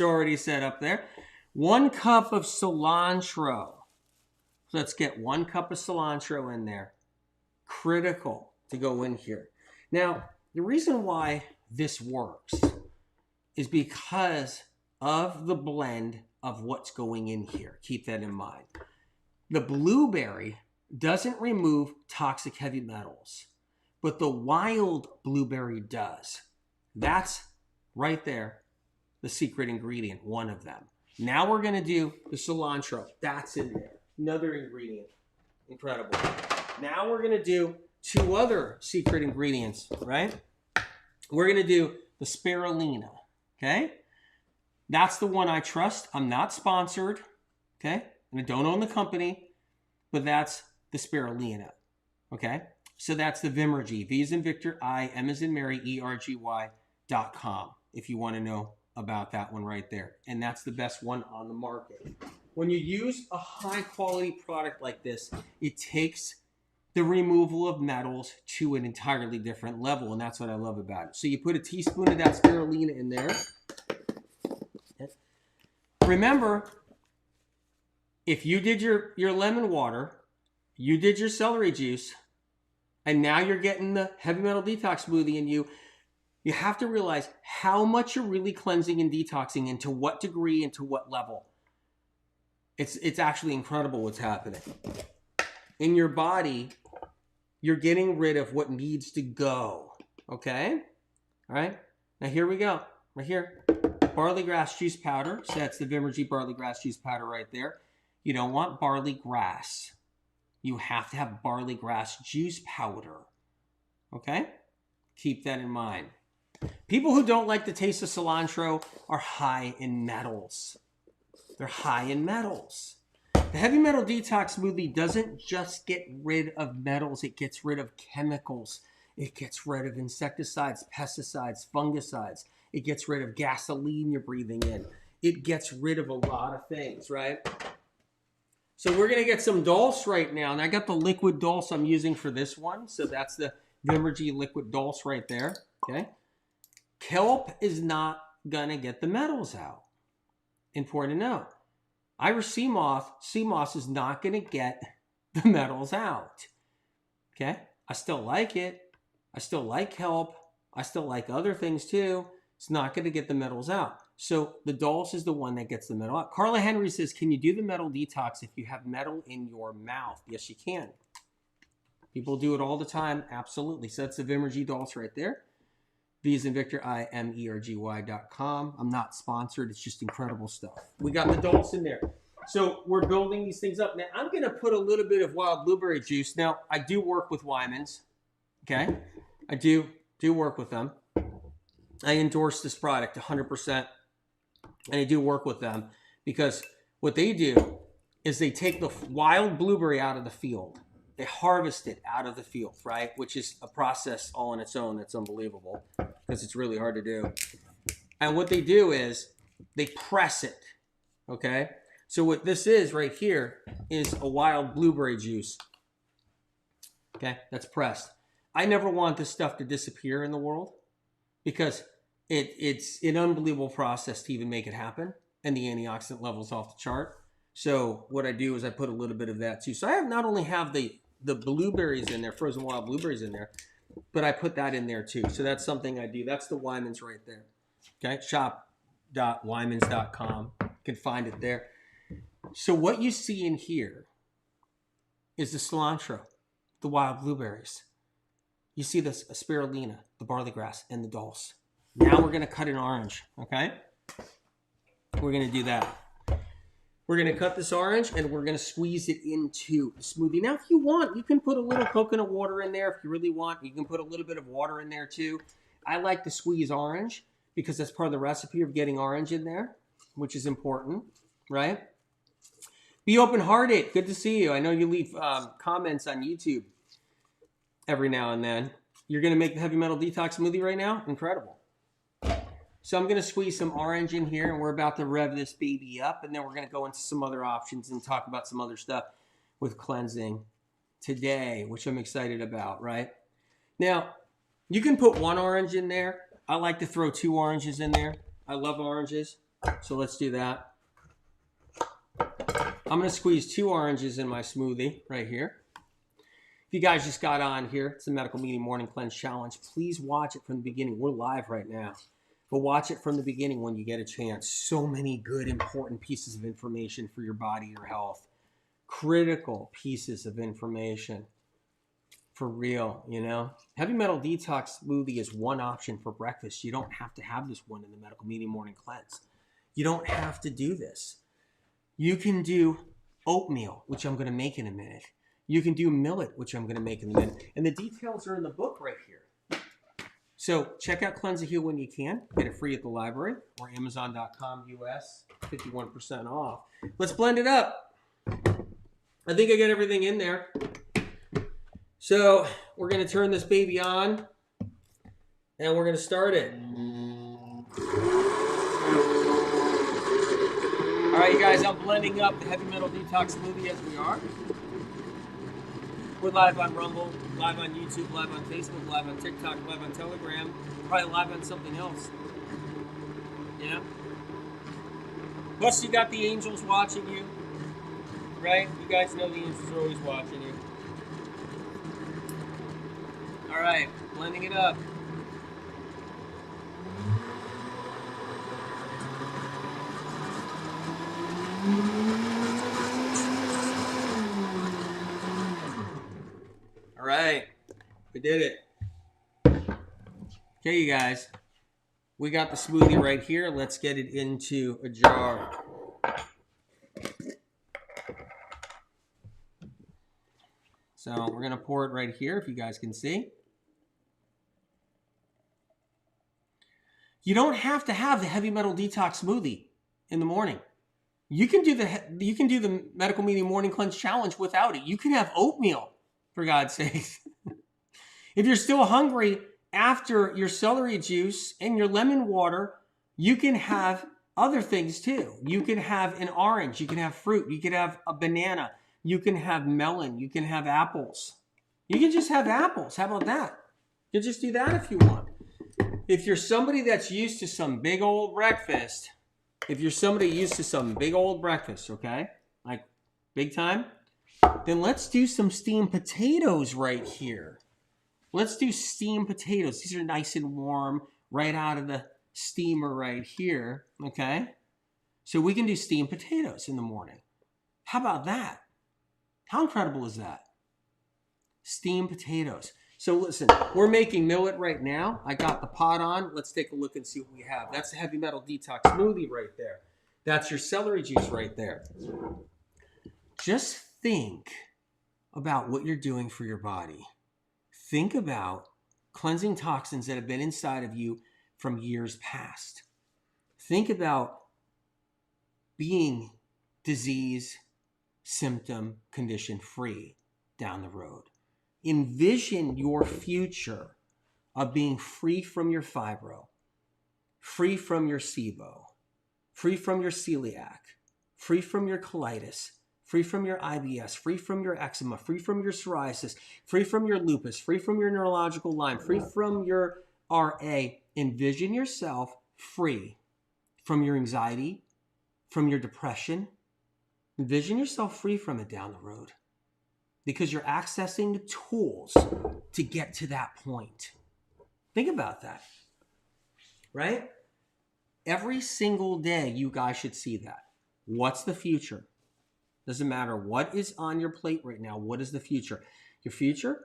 already set up there. 1 cup of cilantro. So let's get 1 cup of cilantro in there. Critical to go in here. Now, the reason why this works is because of the blend of what's going in here. Keep that in mind. The blueberry doesn't remove toxic heavy metals, but the wild blueberry does. That's right there, the secret ingredient, one of them. Now we're going to do the cilantro. That's in there. Another ingredient. Incredible. Now we're going to do 2 other secret ingredients, right? We're going to do the spirulina, okay? That's the one I trust. I'm not sponsored, okay? And I don't own the company, but that's the spirulina, okay? So that's the Vimergy, V as in Victor, I, M as in Mary, ERGY.com, if you want to know about that one right there. And that's the best one on the market. When you use a high quality product like this, it takes the removal of metals to an entirely different level, and that's what I love about it. So you put a teaspoon of that spirulina in there. Remember, if you did your lemon water, you did your celery juice, and now you're getting the heavy metal detox smoothie in you, you have to realize how much you're really cleansing and detoxing, and to what degree and to what level. It's actually incredible what's happening. In your body, you're getting rid of what needs to go. Okay? All right? Now here we go. Right here. Barley grass juice powder. So that's the Vimergy barley grass juice powder right there. You don't want barley grass. You have to have barley grass juice powder. Okay? Keep that in mind. People who don't like the taste of cilantro are high in metals. They're high in metals. The heavy metal detox smoothie doesn't just get rid of metals, it gets rid of chemicals. It gets rid of insecticides, pesticides, fungicides. It gets rid of gasoline you're breathing in. It gets rid of a lot of things, right? So we're going to get some dulse right now. And I got the liquid dulse I'm using for this one. So that's the Vimergy liquid dulse right there, okay? Kelp is not going to get the metals out. Important to know. Irish sea moss is not going to get the metals out. Okay? I still like it. I still like kelp. I still like other things too. It's not going to get the metals out. So the dulse is the one that gets the metal out. Carla Henry says, can you do the metal detox if you have metal in your mouth? Yes, you can. People do it all the time. Absolutely. So that's the Vimergy dulse right there. V as in Victor, IMERGY.com. I'm not sponsored. It's just incredible stuff. We got the dulse in there. So we're building these things up. Now, I'm going to put a little bit of wild blueberry juice. Now, I do work with Wyman's. Okay? I do work with them. I endorse this product 100%. And I do work with them because what they do is they take the wild blueberry out of the field. They harvest it out of the field, right? Which is a process all on its own that's unbelievable because it's really hard to do. And what they do is they press it, okay? So what this is right here is a wild blueberry juice, okay? That's pressed. I never want this stuff to disappear in the world because it's an unbelievable process to even make it happen, and the antioxidant levels off the chart. So what I do is I put a little bit of that too. So I not only have the blueberries in there, frozen wild blueberries in there, but I put that in there too. So that's something I do. That's the Wyman's right there. Okay, shop.wymans.com. You can find it there. So what you see in here is the cilantro, the wild blueberries. You see this spirulina, the barley grass, and the dulse. Now we're going to cut an orange, okay? We're going to do that. We're going to cut this orange and we're going to squeeze it into the smoothie. Now, if you want, you can put a little coconut water in there if you really want. You can put a little bit of water in there too. I like to squeeze orange because that's part of the recipe of getting orange in there, which is important, right? Be open-hearted. Good to see you. I know you leave comments on YouTube every now and then. You're going to make the heavy metal detox smoothie right now? Incredible. So I'm going to squeeze some orange in here, and we're about to rev this baby up, and then we're going to go into some other options and talk about some other stuff with cleansing today, which I'm excited about, right? Now, you can put one orange in there. I like to throw 2 oranges in there. I love oranges, so let's do that. I'm going to squeeze 2 oranges in my smoothie right here. If you guys just got on here, it's the Medical Meeting Morning Cleanse Challenge. Please watch it from the beginning. We're live right now. But watch it from the beginning when you get a chance. So many good, important pieces of information for your body, your health. Critical pieces of information. For real, you know. Heavy Metal Detox Smoothie is one option for breakfast. You don't have to have this one in the Medical Meeting Morning Cleanse. You don't have to do this. You can do oatmeal, which I'm going to make in a minute. You can do millet, which I'm going to make in a minute. And the details are in the book right here. So check out Cleanse and Heal when you can. Get it free at the library or Amazon.com US, 51% off. Let's blend it up. I think I got everything in there. So we're going to turn this baby on and we're going to start it. All right, you guys, I'm blending up the Heavy Metal Detox Smoothie as we are. We're live on Rumble, live on YouTube, live on Facebook, live on TikTok, live on Telegram, probably live on something else. Yeah? Plus, you got the angels watching you, right? You guys know the angels are always watching you. All right, blending it up. All right, we did it. Okay, you guys, we got the smoothie right here. Let's get it into a jar. So we're gonna pour it right here, if you guys can see. You don't have to have the Heavy Metal Detox Smoothie in the morning. You can do the Medical Meeting Morning Cleanse Challenge without it. You can have oatmeal, for God's sake. If you're still hungry after your celery juice and your lemon water, you can have other things too. You can have an orange, you can have fruit, you can have a banana, you can have melon, you can have apples. You can just have apples. How about that? You can just do that if you want. If you're somebody that's used to some big old breakfast, okay, like big time, then let's do some steamed potatoes right here. Let's do steamed potatoes. These are nice and warm right out of the steamer right here, okay? So we can do steamed potatoes in the morning. How about that? How incredible is that? Steamed potatoes. So listen, we're making millet right now. I got the pot on. Let's take a look and see what we have. That's the Heavy Metal Detox Smoothie right there. That's your celery juice right there. Just think about what you're doing for your body. Think about cleansing toxins that have been inside of you from years past. Think about being disease, symptom, condition free down the road. Envision your future of being free from your fibro, free from your SIBO, free from your celiac, free from your colitis, free from your IBS, free from your eczema, free from your psoriasis, free from your lupus, free from your neurological Lyme, free from your RA. Envision yourself free from your anxiety, from your depression. Envision yourself free from it down the road because you're accessing the tools to get to that point. Think about that, right? Every single day, you guys should see that. What's the future? Doesn't matter what is on your plate right now. What is the future? Your future,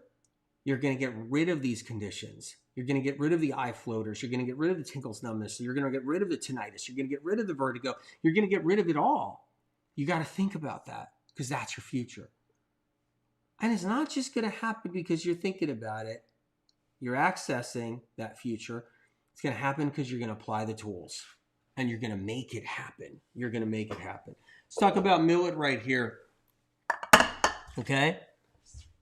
you're going to get rid of these conditions. You're going to get rid of the eye floaters. You're going to get rid of the tingles, numbness. You're going to get rid of the tinnitus. You're going to get rid of the vertigo. You're going to get rid of it all. You got to think about that because that's your future. And it's not just going to happen because you're thinking about it. You're accessing that future. It's going to happen because you're going to apply the tools and you're going to make it happen. You're going to make it happen. Let's talk about millet right here. Okay?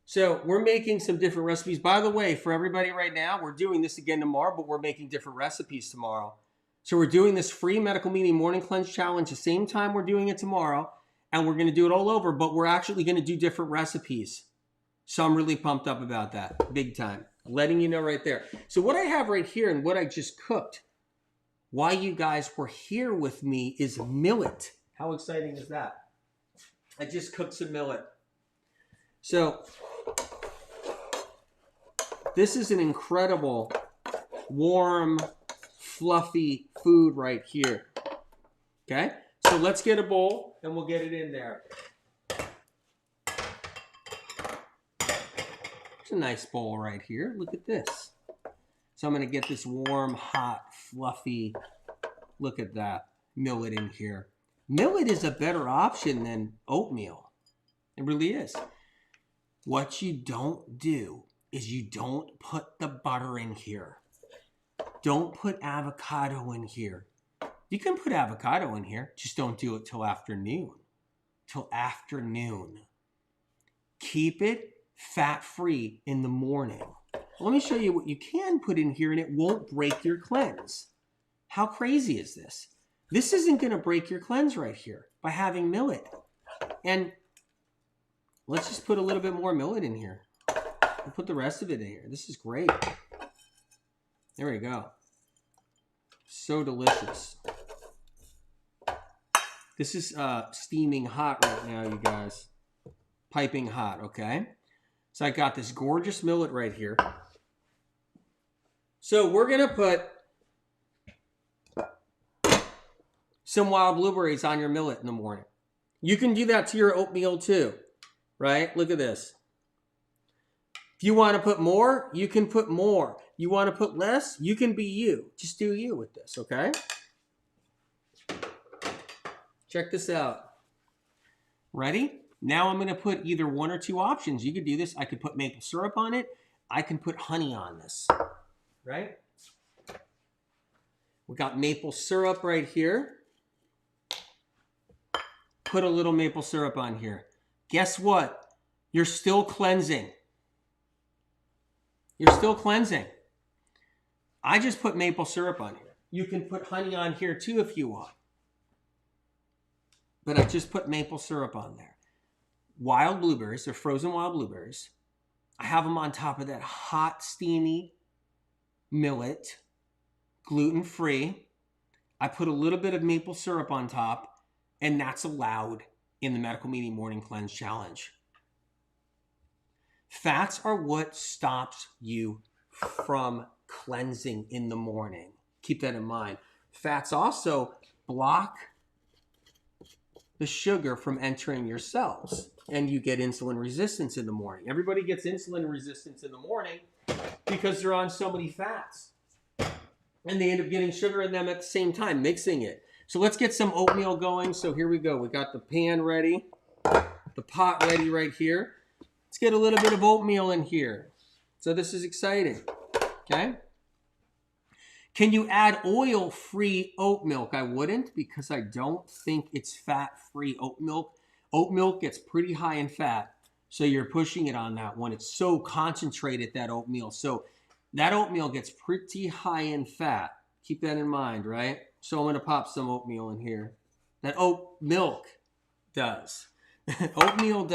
So we're making some different recipes. By the way, for everybody right now, we're doing this again tomorrow, but we're making different recipes tomorrow. So we're doing this free Medical Meaning Morning Cleanse Challenge the same time we're doing it tomorrow, and we're going to do it all over, but we're actually going to do different recipes. So I'm really pumped up about that, big time. Letting you know right there. So what I have right here and what I just cooked, why you guys were here with me, is millet. How exciting is that? I just cooked some millet. So this is an incredible, warm, fluffy food right here. Okay? So let's get a bowl and we'll get it in there. It's a nice bowl right here. Look at this. So I'm going to get this warm, hot, fluffy, look at that, millet in here. Millet is a better option than oatmeal. It really is. What you don't do is you don't put the butter in here. Don't put avocado in here. You can put avocado in here, just don't do it till afternoon. Till afternoon. Keep it fat-free in the morning. Let me show you what you can put in here and it won't break your cleanse. How crazy is this? This isn't going to break your cleanse right here by having millet. And let's just put a little bit more millet in here. We'll put the rest of it in here. This is great. There we go. So delicious. This is steaming hot right now, you guys. Piping hot, okay? So I got this gorgeous millet right here. So we're going to put some wild blueberries on your millet in the morning. You can do that to your oatmeal too, right? Look at this. If you want to put more, you can put more. You want to put less, you can be you. Just do you with this, okay? Check this out. Ready? Now I'm going to put either one or two options. You could do this. I could put maple syrup on it. I can put honey on this, right? We got maple syrup right here. Put a little maple syrup on here. Guess what? You're still cleansing. You're still cleansing. I just put maple syrup on here. You can put honey on here too if you want. But I just put maple syrup on there. Wild blueberries, they're frozen wild blueberries. I have them on top of that hot, steamy millet, gluten-free. I put a little bit of maple syrup on top, and that's allowed in the Medical Meaning Morning Cleanse Challenge. Fats are what stops you from cleansing in the morning. Keep that in mind. Fats also block the sugar from entering your cells, and you get insulin resistance in the morning. Everybody gets insulin resistance in the morning because they're on so many fats, and they end up getting sugar in them at the same time, mixing it. So let's get some oatmeal going. So here we go. We got the pan ready, the pot ready right here. Let's get a little bit of oatmeal in here. So this is exciting, okay? Can you add oil-free oat milk? I wouldn't, because I don't think it's fat-free oat milk. Oat milk gets pretty high in fat, so you're pushing it on that one. It's so concentrated, that oatmeal. So that oatmeal gets pretty high in fat. Keep that in mind, right? So I'm going to pop some oatmeal in here. That oat milk does. Oatmeal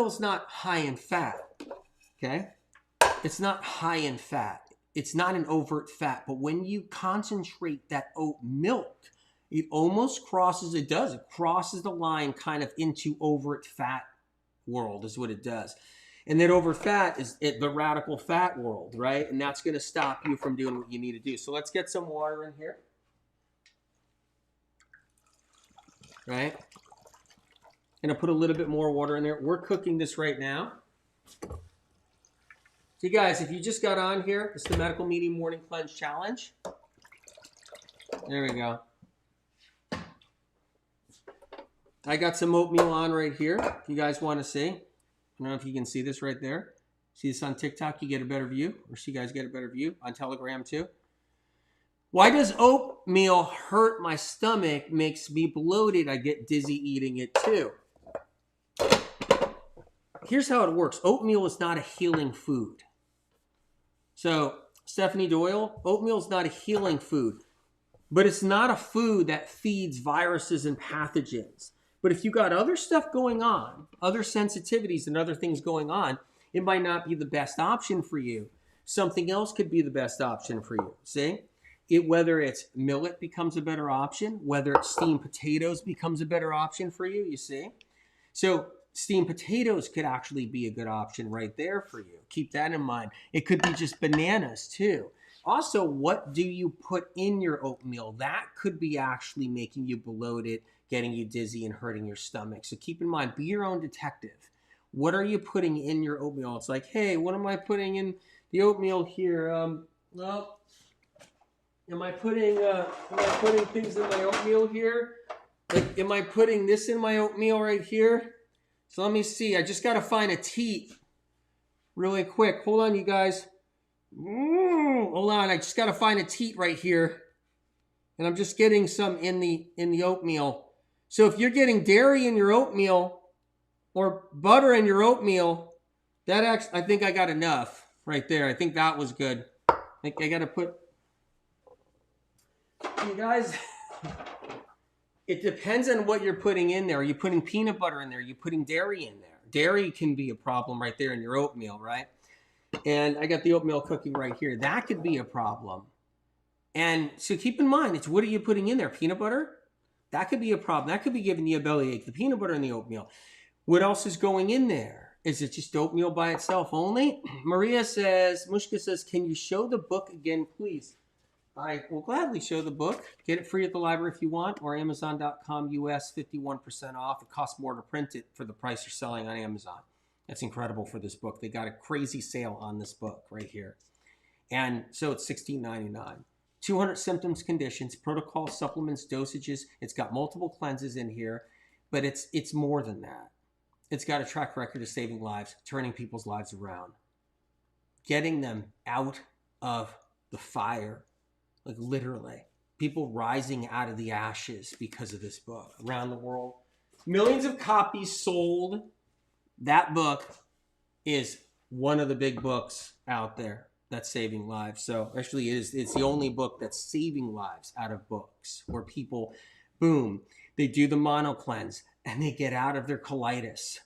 is not high in fat, okay? It's not high in fat. It's not an overt fat, but when you concentrate that oat milk, it almost crosses the line kind of into overt fat world is what it does. And then overt fat is the radical fat world, right? And that's going to stop you from doing what you need to do. So let's get some water in here. Right? Going to put a little bit more water in there. We're cooking this right now. So you guys, if you just got on here, it's the Medical Meeting Morning Cleanse Challenge. There we go. I got some oatmeal on right here, if you guys want to see. I don't know if you can see this right there. See this on TikTok, you get a better view, or so you guys get a better view on Telegram too. Why does oatmeal hurt my stomach, makes me bloated? I get dizzy eating it too. Here's how it works. Oatmeal is not a healing food. So, Stephanie Doyle, oatmeal is not a healing food, but it's not a food that feeds viruses and pathogens. But if you got other stuff going on, other sensitivities and other things going on, it might not be the best option for you. Something else could be the best option for you. See? Whether it's millet becomes a better option, whether it's steamed potatoes becomes a better option for you, you see? So steamed potatoes could actually be a good option right there for you. Keep that in mind. It could be just bananas too. Also, what do you put in your oatmeal? That could be actually making you bloated, getting you dizzy, and hurting your stomach. So keep in mind, be your own detective. What are you putting in your oatmeal? It's like, hey, what am I putting in the oatmeal here? Well, am I putting things in my oatmeal here? Like, am I putting this in my oatmeal right here? So let me see. I just got to find a teat really quick. Hold on, you guys. Hold on. I just got to find a teat right here. And I'm just getting some in the oatmeal. So if you're getting dairy in your oatmeal or butter in your oatmeal, I think I got enough right there. I think that was good. I think I got to put... You guys... It depends on what you're putting in there. Are you putting peanut butter in there? Are you putting dairy in there? Dairy can be a problem right there in your oatmeal, right? And I got the oatmeal cooking right here. That could be a problem. And so keep in mind, it's what are you putting in there? Peanut butter? That could be a problem. That could be giving you a bellyache, the peanut butter in the oatmeal. What else is going in there? Is it just oatmeal by itself only? Mushka says, can you show the book again, please? I will gladly show the book. Get it free at the library if you want, or Amazon.com US, 51% off. It costs more to print it for the price you're selling on Amazon. That's incredible for this book. They got a crazy sale on this book right here. And so it's $16.99. 200 symptoms, conditions, protocols, supplements, dosages. It's got multiple cleanses in here, but it's more than that. It's got a track record of saving lives, turning people's lives around, getting them out of the fire. Like literally, people rising out of the ashes because of this book around the world. Millions of copies sold. That book is one of the big books out there that's saving lives. So actually it's the only book that's saving lives out of books where people, boom, they do the mono cleanse and they get out of their colitis.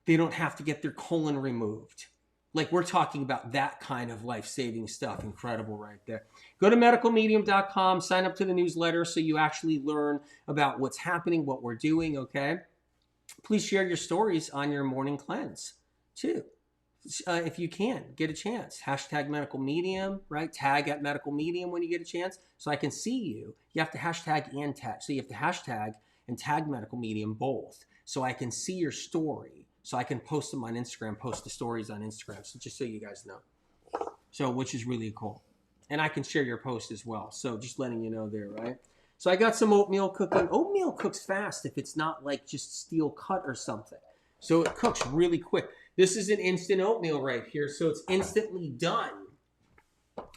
They don't have to get their colon removed. Like we're talking about that kind of life-saving stuff. Incredible right there. Go to medicalmedium.com, sign up to the newsletter so you actually learn about what's happening, what we're doing, okay? Please share your stories on your morning cleanse too. If you can, get a chance. Hashtag medical medium, right? Tag at medical medium when you get a chance so I can see you. You have to hashtag and tag. So you have to hashtag and tag medical medium both so I can see your story. So I can post them on Instagram, post the stories on Instagram. So just so you guys know. So, which is really cool. And I can share your post as well. So just letting you know there, right? So I got some oatmeal cooking. Oatmeal cooks fast if it's not like just steel cut or something. So it cooks really quick. This is an instant oatmeal right here. So it's instantly done.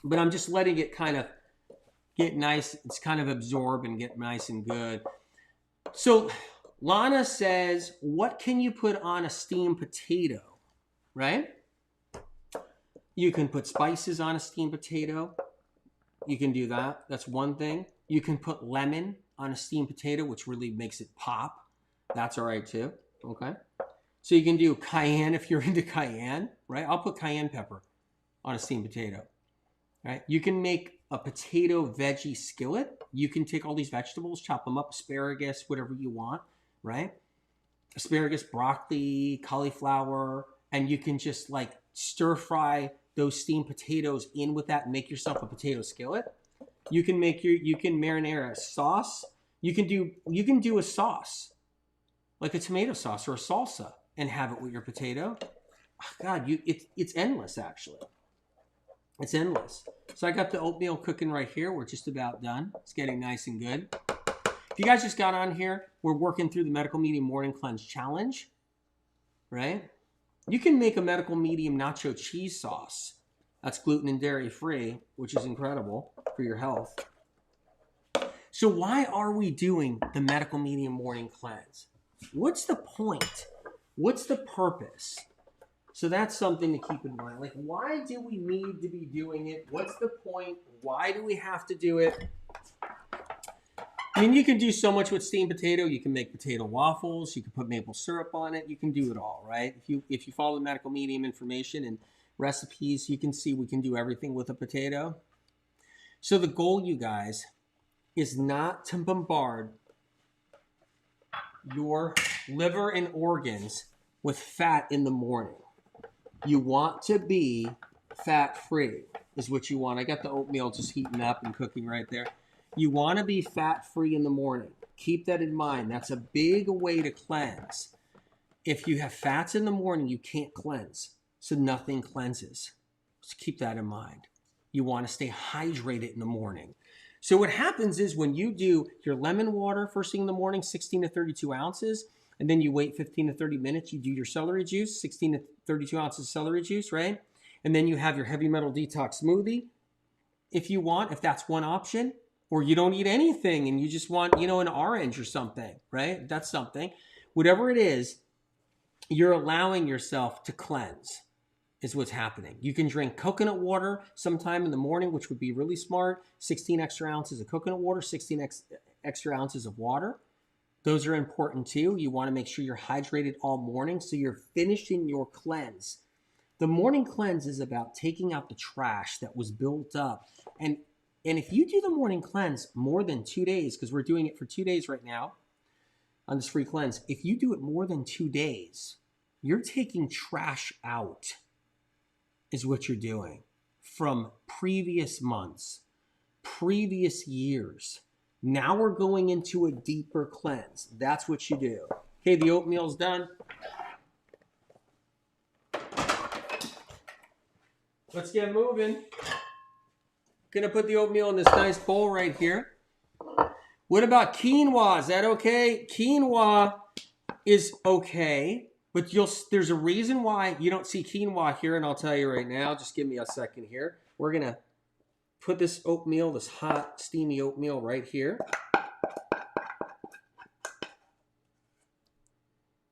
But I'm just letting it kind of get nice. It's kind of absorb and get nice and good. So Lana says, what can you put on a steamed potato, right? You can put spices on a steamed potato. You can do that. That's one thing. You can put lemon on a steamed potato, which really makes it pop. That's all right too, okay? So you can do cayenne if you're into cayenne, right? I'll put cayenne pepper on a steamed potato, right? You can make a potato veggie skillet. You can take all these vegetables, chop them up, asparagus, whatever you want, right? Asparagus, broccoli, cauliflower, and you can just like stir fry those steamed potatoes in with that and make yourself a potato skillet. You can marinate a sauce. You can do a sauce, like a tomato sauce or a salsa, and have it with your potato. God, it's endless actually. It's endless. So I got the oatmeal cooking right here. We're just about done. It's getting nice and good. If you guys just got on here, we're working through the Medical Medium Morning Cleanse Challenge, right? You can make a medical medium nacho cheese sauce. That's gluten and dairy free, which is incredible for your health. So why are we doing the medical medium morning cleanse? What's the point? What's the purpose? So that's something to keep in mind. Like, why do we need to be doing it? What's the point? Why do we have to do it? I mean, you can do so much with steamed potato. You can make potato waffles. You can put maple syrup on it. You can do it all, right? If you follow the medical medium information and recipes, you can see we can do everything with a potato. So the goal, you guys, is not to bombard your liver and organs with fat in the morning. You want to be fat-free is what you want. I got the oatmeal just heating up and cooking right there. You want to be fat-free in the morning. Keep that in mind. That's a big way to cleanse. If you have fats in the morning, you can't cleanse. So nothing cleanses. So keep that in mind. You want to stay hydrated in the morning. So what happens is when you do your lemon water first thing in the morning, 16 to 32 ounces, and then you wait 15 to 30 minutes, you do your celery juice, 16 to 32 ounces of celery juice, right? And then you have your heavy metal detox smoothie if you want, if that's one option. Or you don't eat anything and you just want, an orange or something, right? That's something. Whatever it is, you're allowing yourself to cleanse is what's happening. You can drink coconut water sometime in the morning, which would be really smart. 16 extra ounces of coconut water, 16 extra ounces of water. Those are important too. You want to make sure you're hydrated all morning so you're finishing your cleanse. The morning cleanse is about taking out the trash that was built up. And if you do the morning cleanse more than 2 days, because we're doing it for 2 days right now on this free cleanse, if you do it more than 2 days, you're taking trash out is what you're doing from previous months, previous years. Now we're going into a deeper cleanse. That's what you do. Okay, the oatmeal's done. Let's get moving. Gonna put the oatmeal in this nice bowl right here. What about quinoa? Is that okay? Quinoa is okay, but there's a reason why you don't see quinoa here, and I'll tell you right now. Just give me a second here. We're gonna put this oatmeal, this hot, steamy oatmeal right here.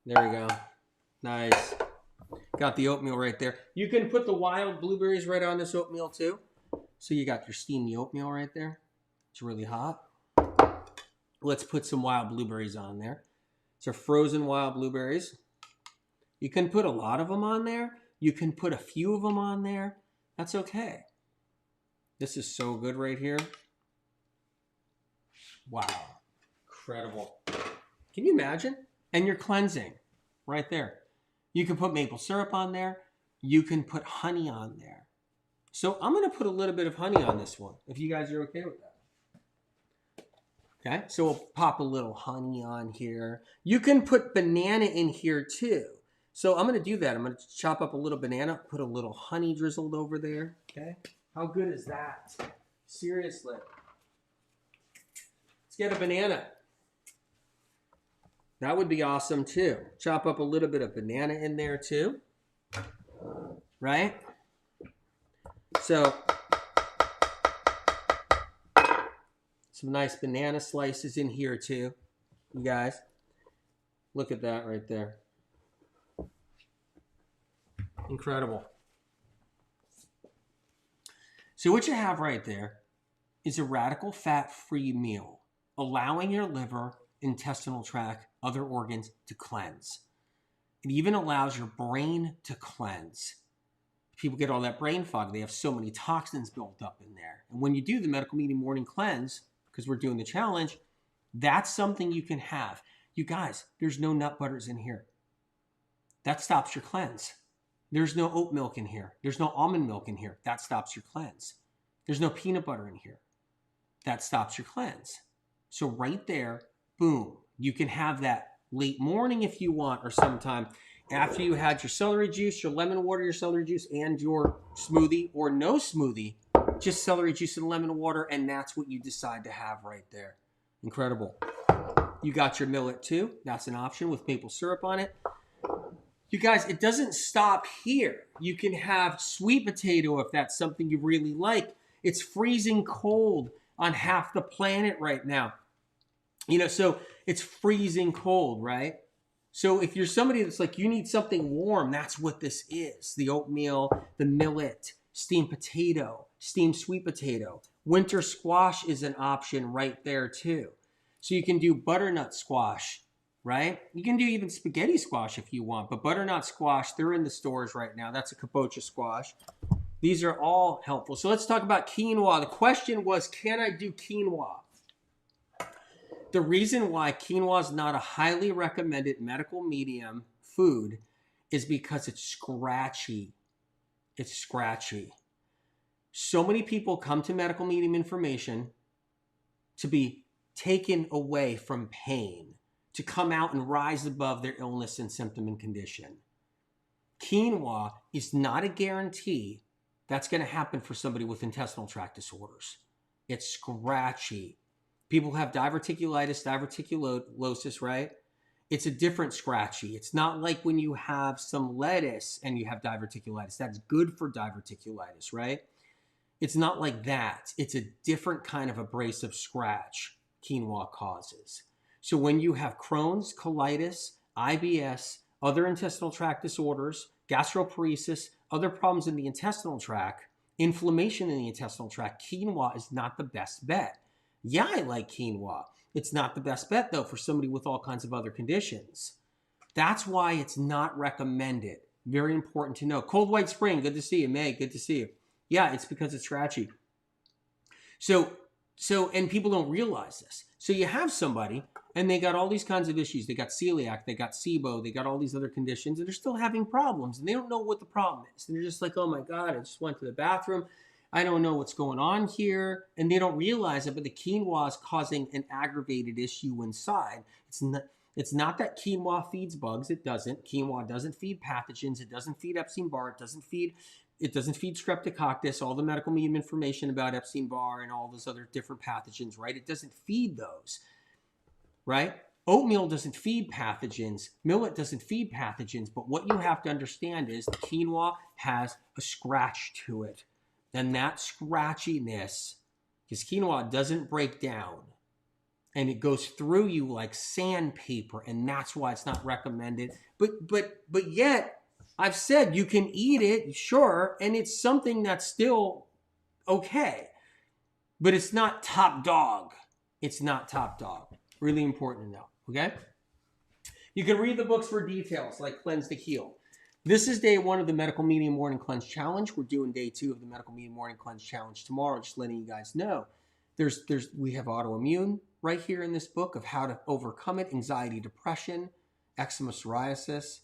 There we go. Nice. Got the oatmeal right there. You can put the wild blueberries right on this oatmeal too. So you got your steamy oatmeal right there. It's really hot. Let's put some wild blueberries on there. So frozen wild blueberries. You can put a lot of them on there. You can put a few of them on there. That's okay. This is so good right here. Wow. Incredible. Can you imagine? And you're cleansing right there. You can put maple syrup on there. You can put honey on there. So I'm going to put a little bit of honey on this one, if you guys are okay with that. Okay, so we'll pop a little honey on here. You can put banana in here too. So I'm going to do that. I'm going to chop up a little banana, put a little honey drizzled over there. Okay, how good is that? Seriously. Let's get a banana. That would be awesome too. Chop up a little bit of banana in there too. Right? So Some nice banana slices in here too. You guys, look at that right there. Incredible. So what you have right there is a radical fat-free meal, allowing your liver, intestinal tract, other organs to cleanse. It even allows your brain to cleanse. People get all that brain fog. They have so many toxins built up in there. And when you do the Medical Meeting Morning Cleanse, because we're doing the challenge, that's something you can have. You guys, there's no nut butters in here. That stops your cleanse. There's no oat milk in here. There's no almond milk in here. That stops your cleanse. There's no peanut butter in here. That stops your cleanse. So right there, boom, you can have that late morning if you want, or sometime after you had your celery juice, your lemon water, your celery juice, and your smoothie, or no smoothie, just celery juice and lemon water, and that's what you decide to have right there. Incredible. You got your millet too. That's an option with maple syrup on it. You guys, it doesn't stop here. You can have sweet potato if that's something you really like. It's freezing cold on half the planet right now. You know, so it's freezing cold, right? So if you're somebody that's like, you need something warm, that's what this is. The oatmeal, the millet, steamed potato, steamed sweet potato. Winter squash is an option right there too. So you can do butternut squash, right? You can do even spaghetti squash if you want, but butternut squash, they're in the stores right now. That's a kabocha squash. These are all helpful. So let's talk about quinoa. The question was, can I do quinoa? The reason why quinoa is not a highly recommended medical medium food is because it's scratchy. It's scratchy. So many people come to medical medium information to be taken away from pain, to come out and rise above their illness and symptom and condition. Quinoa is not a guarantee that's going to happen for somebody with intestinal tract disorders. It's scratchy. People have diverticulitis, diverticulosis, right? It's a different scratchy. It's not like when you have some lettuce and you have diverticulitis. That's good for diverticulitis, right? It's not like that. It's a different kind of abrasive scratch quinoa causes. So when you have Crohn's, colitis, IBS, other intestinal tract disorders, gastroparesis, other problems in the intestinal tract, inflammation in the intestinal tract, quinoa is not the best bet. Yeah, I like quinoa. It's not the best bet, though, for somebody with all kinds of other conditions. That's why it's not recommended. Very important to know. Cold White Spring, good to see you. May, good to see you. Yeah, it's because it's scratchy. So, and people don't realize this. So you have somebody, and they got all these kinds of issues. They got celiac, they got SIBO, they got all these other conditions, and they're still having problems, and they don't know what the problem is. And they're just like, oh my God, I just went to the bathroom. I don't know what's going on here. And they don't realize it, but the quinoa is causing an aggravated issue inside. It's not that quinoa feeds bugs. It doesn't. Quinoa doesn't feed pathogens. It doesn't feed Epstein-Barr. It doesn't feed Streptococcus, all the medical medium information about Epstein-Barr and all those other different pathogens, right? It doesn't feed those, right? Oatmeal doesn't feed pathogens. Millet doesn't feed pathogens. But what you have to understand is the quinoa has a scratch to it. And that scratchiness, because quinoa doesn't break down, and it goes through you like sandpaper, and that's why it's not recommended. But yet, I've said you can eat it, sure, and it's something that's still okay. But it's not top dog. It's not top dog. Really important to know, okay? You can read the books for details, like Cleanse to Heal. This is day 1 of the Medical Medium Morning Cleanse Challenge. We're doing day 2 of the Medical Medium Morning Cleanse Challenge tomorrow, just letting you guys know. We have autoimmune right here in this book of how to overcome it, anxiety, depression, eczema, psoriasis,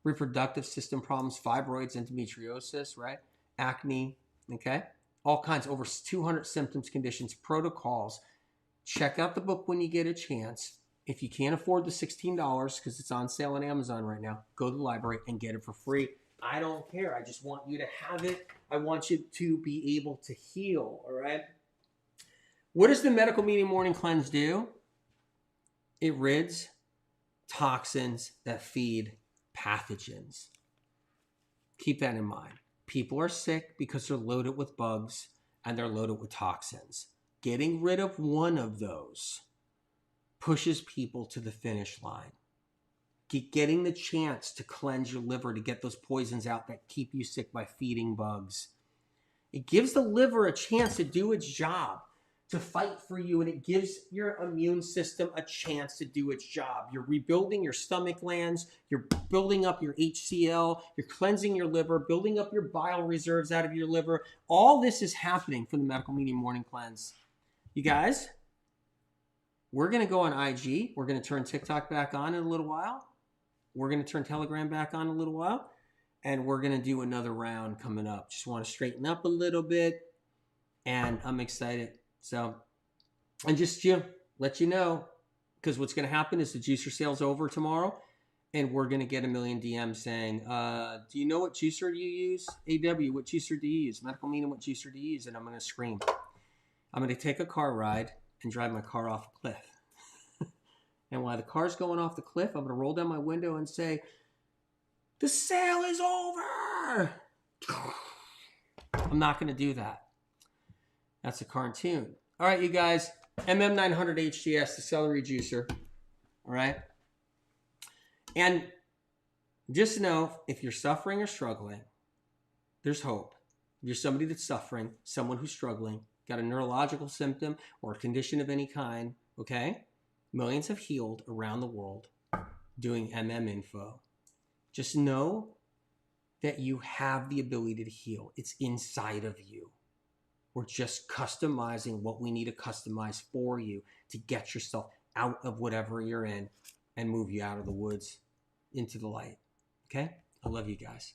reproductive system problems, fibroids, endometriosis, right? Acne, okay? All kinds, over 200 symptoms, conditions, protocols. Check out the book when you get a chance. If you can't afford the $16, because it's on sale on Amazon right now, go to the library and get it for free. I don't care. I just want you to have it. I want you to be able to heal, all right? What does the Medical Medium Morning Cleanse do? It rids toxins that feed pathogens. Keep that in mind. People are sick because they're loaded with bugs and they're loaded with toxins. getting rid of one of those pushes people to the finish line. Getting the chance to cleanse your liver, to get those poisons out that keep you sick by feeding bugs. It gives the liver a chance to do its job, to fight for you, and it gives your immune system a chance to do its job. You're rebuilding your stomach glands, you're building up your HCl, you're cleansing your liver, building up your bile reserves out of your liver. All this is happening from the Medical Meaning Morning Cleanse. You guys, we're going to go on IG. We're going to turn TikTok back on in a little while. We're going to turn Telegram back on in a little while. And we're going to do another round coming up. Just want to straighten up a little bit. And I'm excited. So, and just let you know, because what's going to happen is the juicer sale's over tomorrow. And we're going to get a million DMs saying, do you know what juicer do you use? AW, what juicer do you use? Medical Meaning, what juicer do you use? And I'm going to scream. I'm going to take a car ride and drive my car off a cliff. And while the car's going off the cliff, I'm going to roll down my window and say, the sale is over. I'm not going to do that. That's a cartoon. All right, you guys. MM900 HGS, the celery juicer. All right. And just know, if you're suffering or struggling, there's hope. If you're somebody that's suffering, someone who's struggling, got a neurological symptom or a condition of any kind, okay? Millions have healed around the world doing MM info. Just know that you have the ability to heal. It's inside of you. We're just customizing what we need to customize for you to get yourself out of whatever you're in and move you out of the woods into the light. Okay? I love you guys.